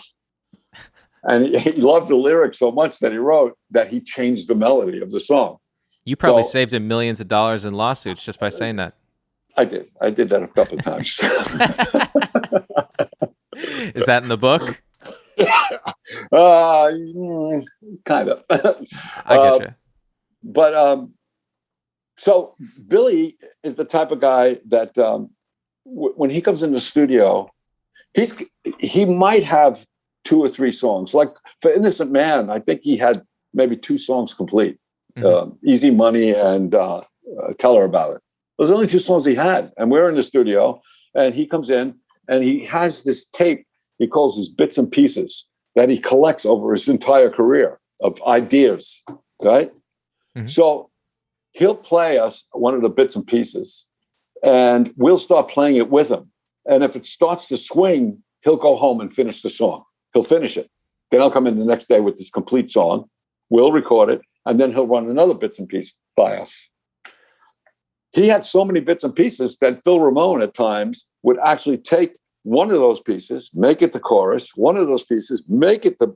S2: And he loved the lyrics so much that he wrote that he changed the melody of the song.
S1: You probably saved him millions of dollars in lawsuits just by saying that.
S2: I did. I did that a couple of times.
S1: Is that in the book?
S2: Kind of.
S1: I get you.
S2: But so Billy is the type of guy that when he comes in the studio, he's he might have two or three songs. Like for Innocent Man, I think he had maybe two songs complete. Easy Money and Tell Her About It. Those are the only two songs he had. And we're in the studio, and he comes in and he has this tape he calls his bits and pieces that he collects over his entire career of ideas, right? So he'll play us one of the bits and pieces, and we'll start playing it with him. And if it starts to swing, he'll go home and finish the song. He'll finish it. Then I'll come in the next day with this complete song. We'll record it, and then he'll run another bits and piece by us. He had so many bits and pieces that Phil Ramone at times would actually take one of those pieces, make it the chorus, one of those pieces, make it the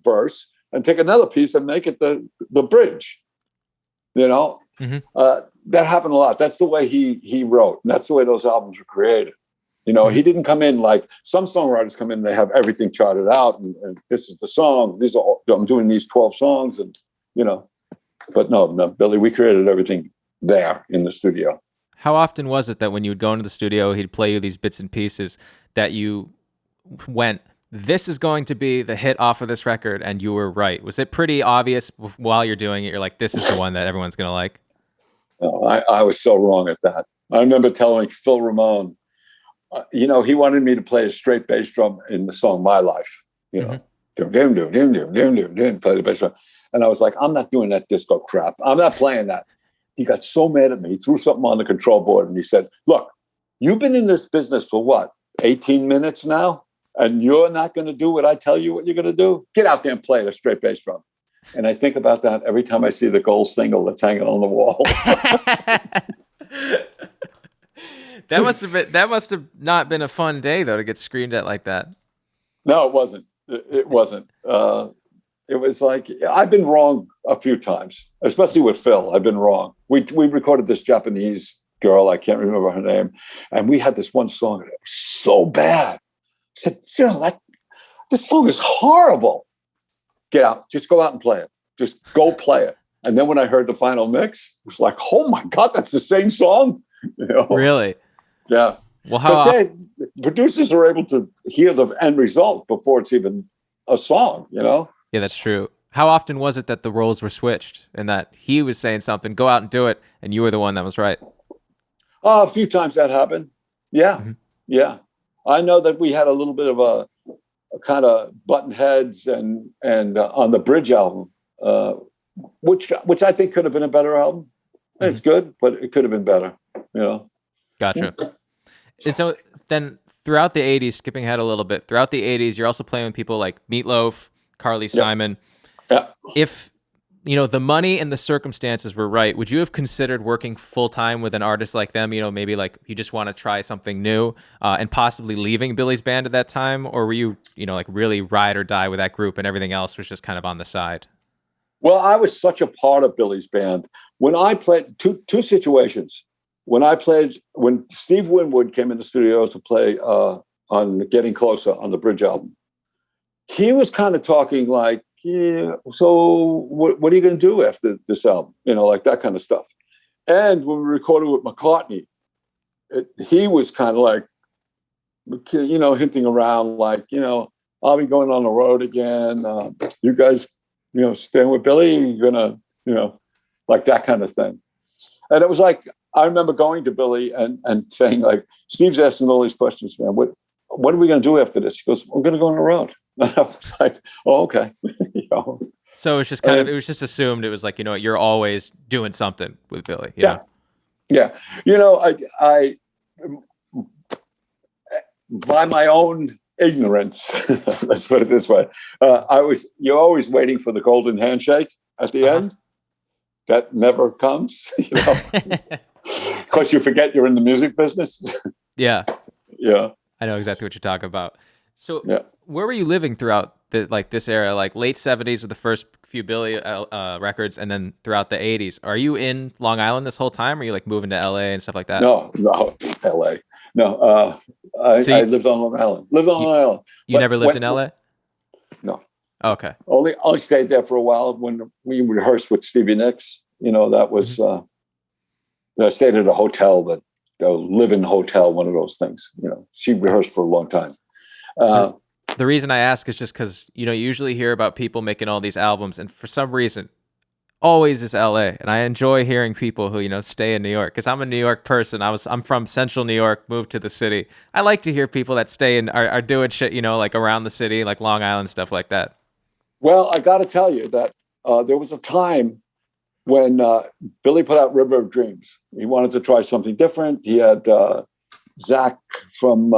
S2: verse, and take another piece and make it the bridge. You know, that happened a lot. That's the way he wrote. And that's the way those albums were created. You know, he didn't come in like some songwriters come in, they have everything charted out, and this is the song. These are all, I'm doing these 12 songs, and you know, but no, Billy, we created everything there in the studio.
S1: How often was it that when you would go into the studio, he'd play you these bits and pieces that you went, this is going to be the hit off of this record, and you were right? Was it pretty obvious while you're doing it? You're like, this is the one that everyone's going to like?
S2: Oh, I was so wrong at that. I remember telling Phil Ramone, you know, he wanted me to play a straight bass drum in the song My Life, you know, play the bass drum. And I was like, I'm not doing that disco crap. I'm not playing that. He got so mad at me. He threw something on the control board and he said, look, you've been in this business for what, 18 minutes now? And you're not going to do what I tell you what you're going to do? Get out there and play a straight bass drum. And I think about that every time I see the gold single that's hanging on the wall.
S1: That must have not been a fun day though, to get screamed at like that.
S2: No, it wasn't. It wasn't. It was like, I've been wrong a few times, especially with Phil. I've been wrong. We recorded this Japanese girl, I can't remember her name, and we had this one song that was so bad. I said, Phil, this song is horrible. Get out. Just go out and play it. Just go play it. And then when I heard the final mix, it was like, oh my God, that's the same song. You know?
S1: Really?
S2: Yeah.
S1: Well, how
S2: producers are able to hear the end result before it's even a song, you know?
S1: Yeah, that's true. How often was it that the roles were switched and that he was saying something, go out and do it, and you were the one that was right?
S2: A few times that happened. Yeah. Yeah. I know that we had a little bit of a kind of button heads and on the Bridge album, which I think could have been a better album. It's good, but it could have been better, you know?
S1: Gotcha. And so then throughout the 80s, skipping ahead a little bit, throughout the 80s, you're also playing with people like Meatloaf, Carly Simon.
S2: Yeah.
S1: If, you know, the money and the circumstances were right, would you have considered working full-time with an artist like them? You know, maybe like you just want to try something new and possibly leaving Billy's band at that time? Or were you, you know, like really ride or die with that group and everything else was just kind of on the side?
S2: Well, I was such a part of Billy's band. When I played two situations, when Steve Winwood came in the studio to play on Getting Closer on the Bridge album, he was kind of talking like, yeah, so what are you going to do after this album? You know, like that kind of stuff. And when we recorded with McCartney, he was kind of like, you know, hinting around like, you know, I'll be going on the road again. You guys, you know, staying with Billy, you're going to, you know, like that kind of thing. And it was like, I remember going to Billy and saying like, Steve's asking all these questions, man. What are we going to do after this? He goes, we're going to go on the road. And I was like, oh, okay. You know?
S1: So it was just kind of, it was just assumed it was like, you know, you're always doing something with Billy. You know?
S2: Yeah. You know, I by my own ignorance, let's put it this way, you're always waiting for the golden handshake at the end. That never comes, you know, because you forget you're in the music business.
S1: Yeah.
S2: Yeah.
S1: I know exactly what you're talking about. So where were you living throughout this era, like late 70s with the first few Billy records and then throughout the 80s? Are you in Long Island this whole time? Or are you like moving to LA and stuff like that?
S2: No, LA. No, I lived on Long Island.
S1: You never lived in LA?
S2: no.
S1: Okay.
S2: Only stayed there for a while when we rehearsed with Stevie Nicks. That was I stayed at a hotel, that a live-in hotel, one of those things. She rehearsed for a long time.
S1: The reason I ask is just because you usually hear about people making all these albums, and for some reason, always is LA, and I enjoy hearing people who stay in New York because I'm a New York person. I'm from Central New York, moved to the city. I like to hear people that stay and are doing shit, like around the city, like Long Island, stuff like that.
S2: Well, I got to tell you that there was a time when Billy put out River of Dreams. He wanted to try something different. He had Zach from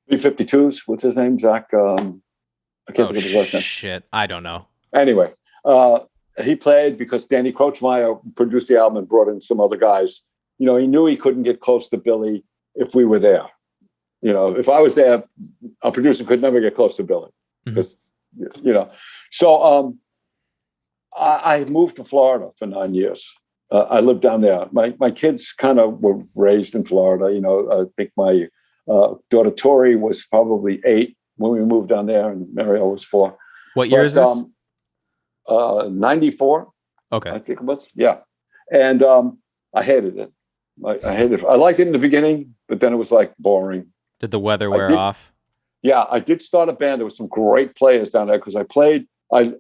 S2: B-52s. What's his name? Zach. I can't think of his last name.
S1: Shit, I don't know.
S2: Anyway, he played because Danny Krochmeyer produced the album and brought in some other guys. He knew he couldn't get close to Billy if we were there. If I was there, a producer could never get close to Billy because, So I moved to Florida for 9 years. I lived down there. My kids kind of were raised in Florida. I think my daughter Tori was probably 8 when we moved down there, and Mariel was 4.
S1: What year is this?
S2: 94.
S1: Okay.
S2: I think it was. Yeah. And I hated it. I hated it. I liked it in the beginning, but then it was like boring.
S1: Did the weather wear off?
S2: Yeah, I did start a band. There was some great players down there because I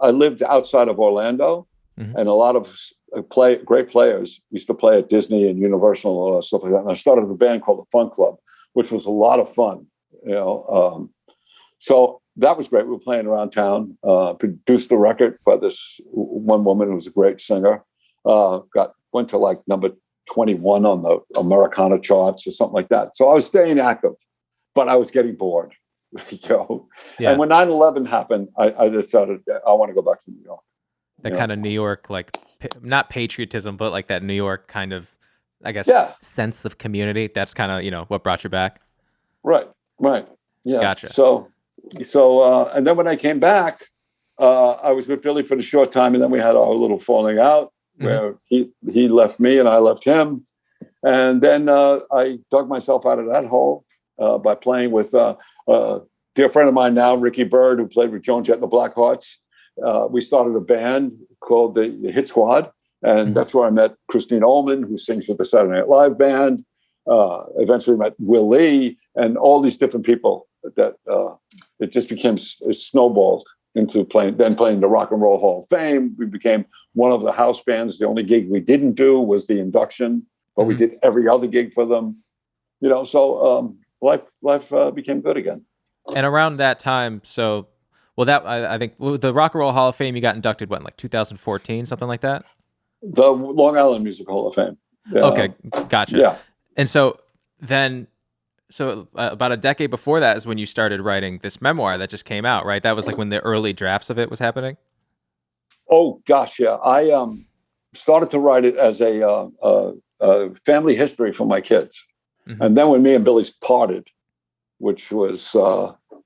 S2: lived outside of Orlando, and a lot of great players used to play at Disney and Universal and stuff like that. And I started a band called the Fun Club, which was a lot of fun. So that was great. We were playing around town. Produced a record by this one woman who was a great singer. Went to like number 21 on the Americana charts or something like that. So I was staying active, but I was getting bored. And when 9/11 happened, I decided I want to go back to New York.
S1: That kind of New York, like not patriotism, but like that New York kind of, I guess, sense of community. That's kind of what brought you back.
S2: Right. Yeah.
S1: Gotcha.
S2: So and then when I came back, I was with Billy for the short time, and then we had our little falling out where he left me and I left him, and then I dug myself out of that hole by playing with a dear friend of mine now, Ricky Bird, who played with Joan Jett and the Blackhearts. We started a band called the Hit Squad, and that's where I met Christine Ullman, who sings with the Saturday Night Live band. Eventually met Will Lee and all these different people that it just became snowballed into playing the Rock and Roll Hall of Fame. We became one of the house bands. The only gig we didn't do was the induction, but we did every other gig for them. So life became good again.
S1: And around that time, I think the Rock and Roll Hall of Fame, you got inducted when, like 2014, something like that?
S2: The Long Island Music Hall of Fame.
S1: Okay, gotcha.
S2: Yeah.
S1: And so about a decade before that is when you started writing this memoir that just came out, right? That was like when the early drafts of it was happening?
S2: Oh, gosh, yeah. I started to write it as a family history for my kids. And then when me and Billy parted, which was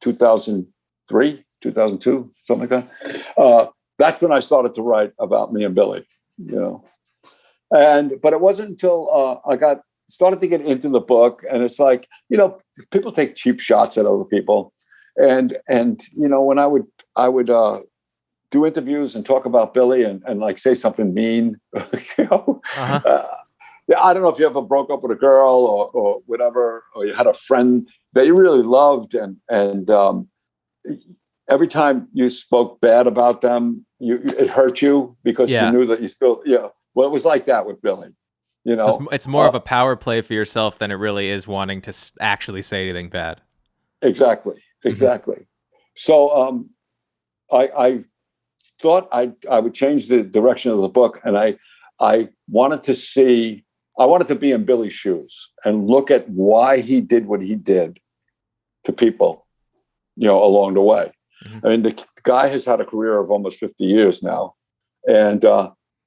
S2: 2003, 2002, something like that, that's when I started to write about me and Billy, But it wasn't until I started to get into the book, and it's like, people take cheap shots at other people. And when I would do interviews and talk about Billy and like say something mean, I don't know if you ever broke up with a girl or whatever, or you had a friend that you really loved, and every time you spoke bad about them, it hurt you because you knew that you still, Well, it was like that with Billy.
S1: So it's more of a power play for yourself than it really is wanting to actually say anything bad. Exactly.
S2: So I thought I would change the direction of the book, and I wanted to be in Billy's shoes and look at why he did what he did to people, along the way. I mean, the guy has had a career of almost 50 years now, and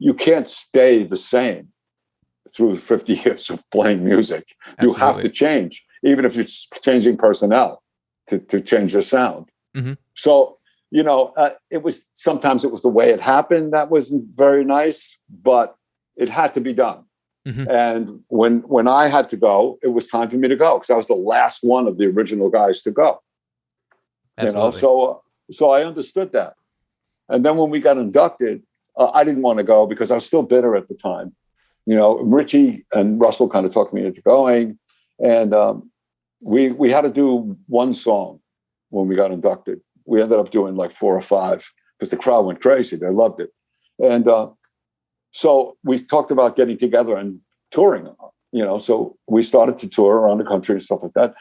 S2: you can't stay the same through 50 years of playing music. Absolutely. You have to change, even if you're changing personnel to change your sound. So, sometimes it was the way it happened that wasn't very nice, but it had to be done. And when I had to go, it was time for me to go because I was the last one of the original guys to go.
S1: Absolutely.
S2: So I understood that. And then when we got inducted, I didn't want to go because I was still bitter at the time. Richie and Russell kind of talked me into going, and we had to do one song when we got inducted. We ended up doing like 4 or 5 because the crowd went crazy. They loved it, and so we talked about getting together and touring. So we started to tour around the country and stuff like that.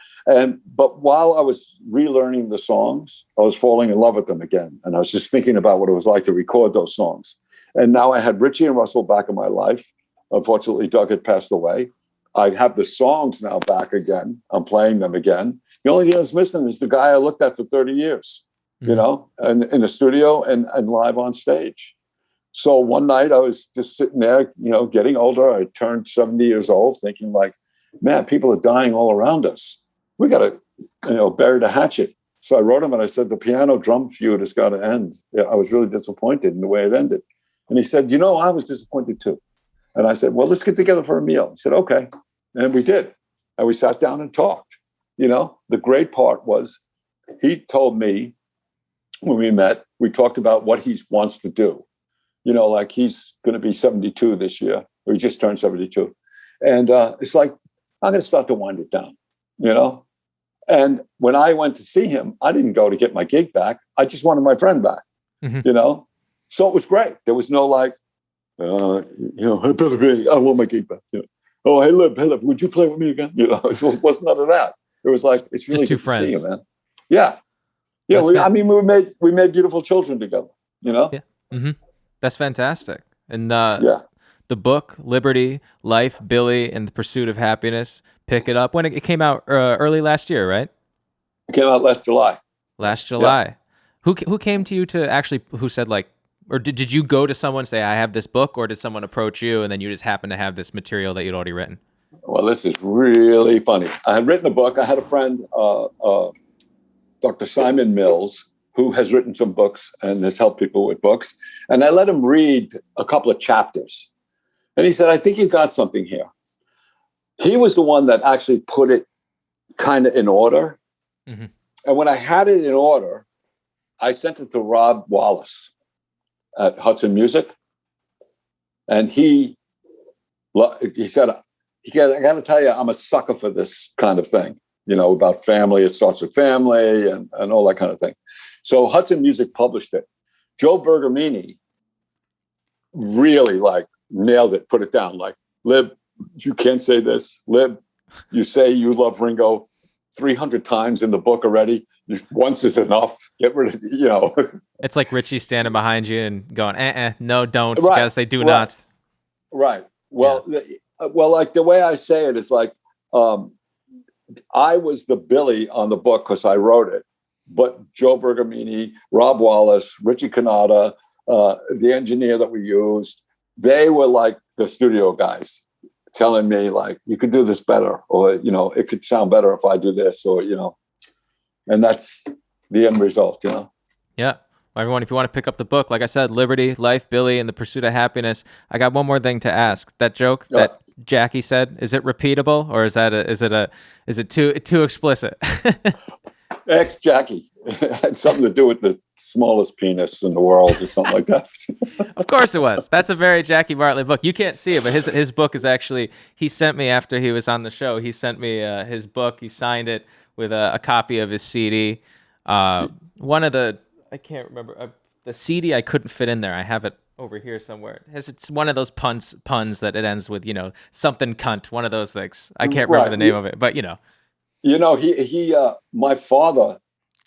S2: But while I was relearning the songs, I was falling in love with them again, and I was just thinking about what it was like to record those songs. And now I had Richie and Russell back in my life. Unfortunately, Doug had passed away. I have the songs now back again. I'm playing them again. The only thing that's missing is the guy I looked at for 30 years, and in the studio and live on stage. So one night I was just sitting there, getting older. I turned 70 years old, thinking like, man, people are dying all around us. We got to, bury the hatchet. So I wrote him and I said, the piano drum feud has got to end. Yeah, I was really disappointed in the way it ended. And he said, I was disappointed too. And I said, well, let's get together for a meal. He said, okay. And we did. And we sat down and talked. The great part was he told me when we met, we talked about what he wants to do. Like he's going to be 72 this year, or he just turned 72. And it's like, I'm going to start to wind it down, And when I went to see him, I didn't go to get my gig back. I just wanted my friend back, So it was great. There was no like, hey, Billy, I want my gig back. Oh, hey, Lib, would you play with me again? It wasn't none of that. It was like, it's really good to see you, man. Yeah. Yeah. We made beautiful children together,
S1: Yeah. Mm-hmm. That's fantastic. And the book, Liberty, Life, Billy, and the Pursuit of Happiness, pick it up when it came out early last year, right?
S2: It came out last July.
S1: Last July. Yeah. Who came to you to actually, who said like, or did you go to someone and say, I have this book, or did someone approach you and then you just happen to have this material that you'd already written?
S2: Well, this is really funny. I had written a book. I had a friend, Dr. Simon Mills, who has written some books and has helped people with books. And I let him read a couple of chapters. And he said, I think you got something here. He was the one that actually put it kind of in order. Mm-hmm. And when I had it in order, I sent it to Rob Wallace at Hudson Music. And he said, I got to tell you, I'm a sucker for this kind of thing, about family. It starts with family and all that kind of thing. So Hudson Music published it. Joe Bergamini really nailed it, put it down. Like, Lib, you can't say this. Lib, you say you love Ringo 300 times in the book already. Once is enough. Get rid of it,
S1: It's like Richie standing behind you and going, no, don't. Right. You gotta say do not.
S2: Right. Well, like the way I say it is like, I was the Billy on the book because I wrote it, but Joe Bergamini, Rob Wallace, Richie Canada, the engineer that we used, they were like the studio guys telling me like, you could do this better, or, it could sound better if I do this, or, and that's the end result, Yeah.
S1: Well, everyone, if you want to pick up the book, like I said, Liberty, Life, Billy, and the Pursuit of Happiness. I got one more thing to ask. That joke that Jackie said, is it repeatable, or is it too explicit?
S2: Ex-Jackie. It had something to do with the smallest penis in the world or something like that.
S1: Of course it was. That's a very Jackie Bartlett book. You can't see it, but his book is actually, he sent me after he was on the show, he sent me his book. He signed it with a copy of his CD. One of the, I can't remember, the CD I couldn't fit in there. I have it over here somewhere. It's one of those puns that it ends with, something cunt, one of those things. I can't remember the name of it, but
S2: he my father,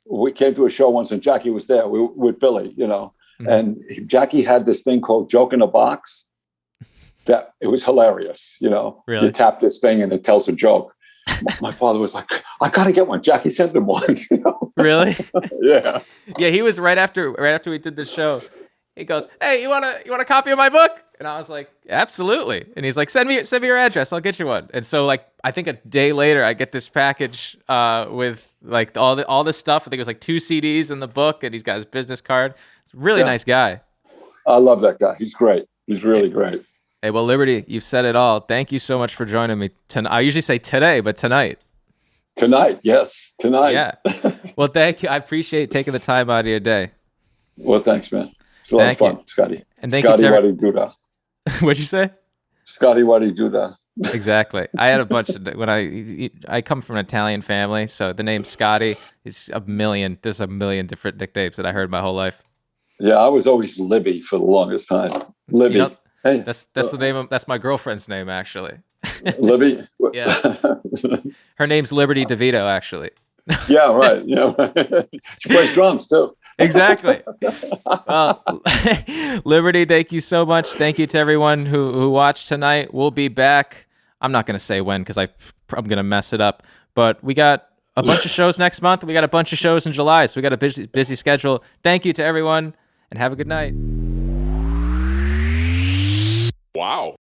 S2: we came to a show once and Jackie was there with Billy, mm-hmm. and Jackie had this thing called Joke in a Box that it was hilarious.
S1: Really?
S2: You tap this thing and it tells a joke. My father was like, I got to get one. Jackie sent him one.
S1: Really?
S2: Yeah.
S1: Yeah. He was right after we did this show. He goes, hey, you want a copy of my book? And I was like, absolutely. And he's like, send me your address. I'll get you one. And so like, I think a day later I get this package with like all this stuff. I think it was like 2 CDs in the book, and he's got his business card. It's a really nice guy.
S2: I love that guy. He's great. He's really great.
S1: Hey, well, Liberty, you've said it all. Thank you so much for joining me. I usually say today, but tonight.
S2: Tonight, yes. Tonight.
S1: Yeah. Well, Well, thank you. I appreciate taking the time out of your day.
S2: Well, thanks, man. It's a lot of
S1: Thank you.
S2: fun, Scotty.
S1: And thank you
S2: Scotty
S1: to
S2: Waddy Duda.
S1: what'd you say?
S2: Scotty Waddy Duda.
S1: Exactly. I had a bunch of when I come from an Italian family, so the name Scotty is a million. There's a million different nicknames that I heard my whole life.
S2: Yeah, I was always Libby for the longest time. Libby.
S1: You know,
S2: Hey,
S1: that's the name of that's my girlfriend's name actually.
S2: Libby.
S1: Yeah. Her name's Liberty DeVitto actually.
S2: Yeah, right. Yeah, right. She plays drums too.
S1: Exactly. Liberty, thank you so much. Thank you to everyone who watched tonight. We'll be back. I'm not going to say when because I'm going to mess it up. But we got a bunch of shows next month. We got a bunch of shows in July. So we got a busy schedule. Thank you to everyone and have a good night.
S3: Wow.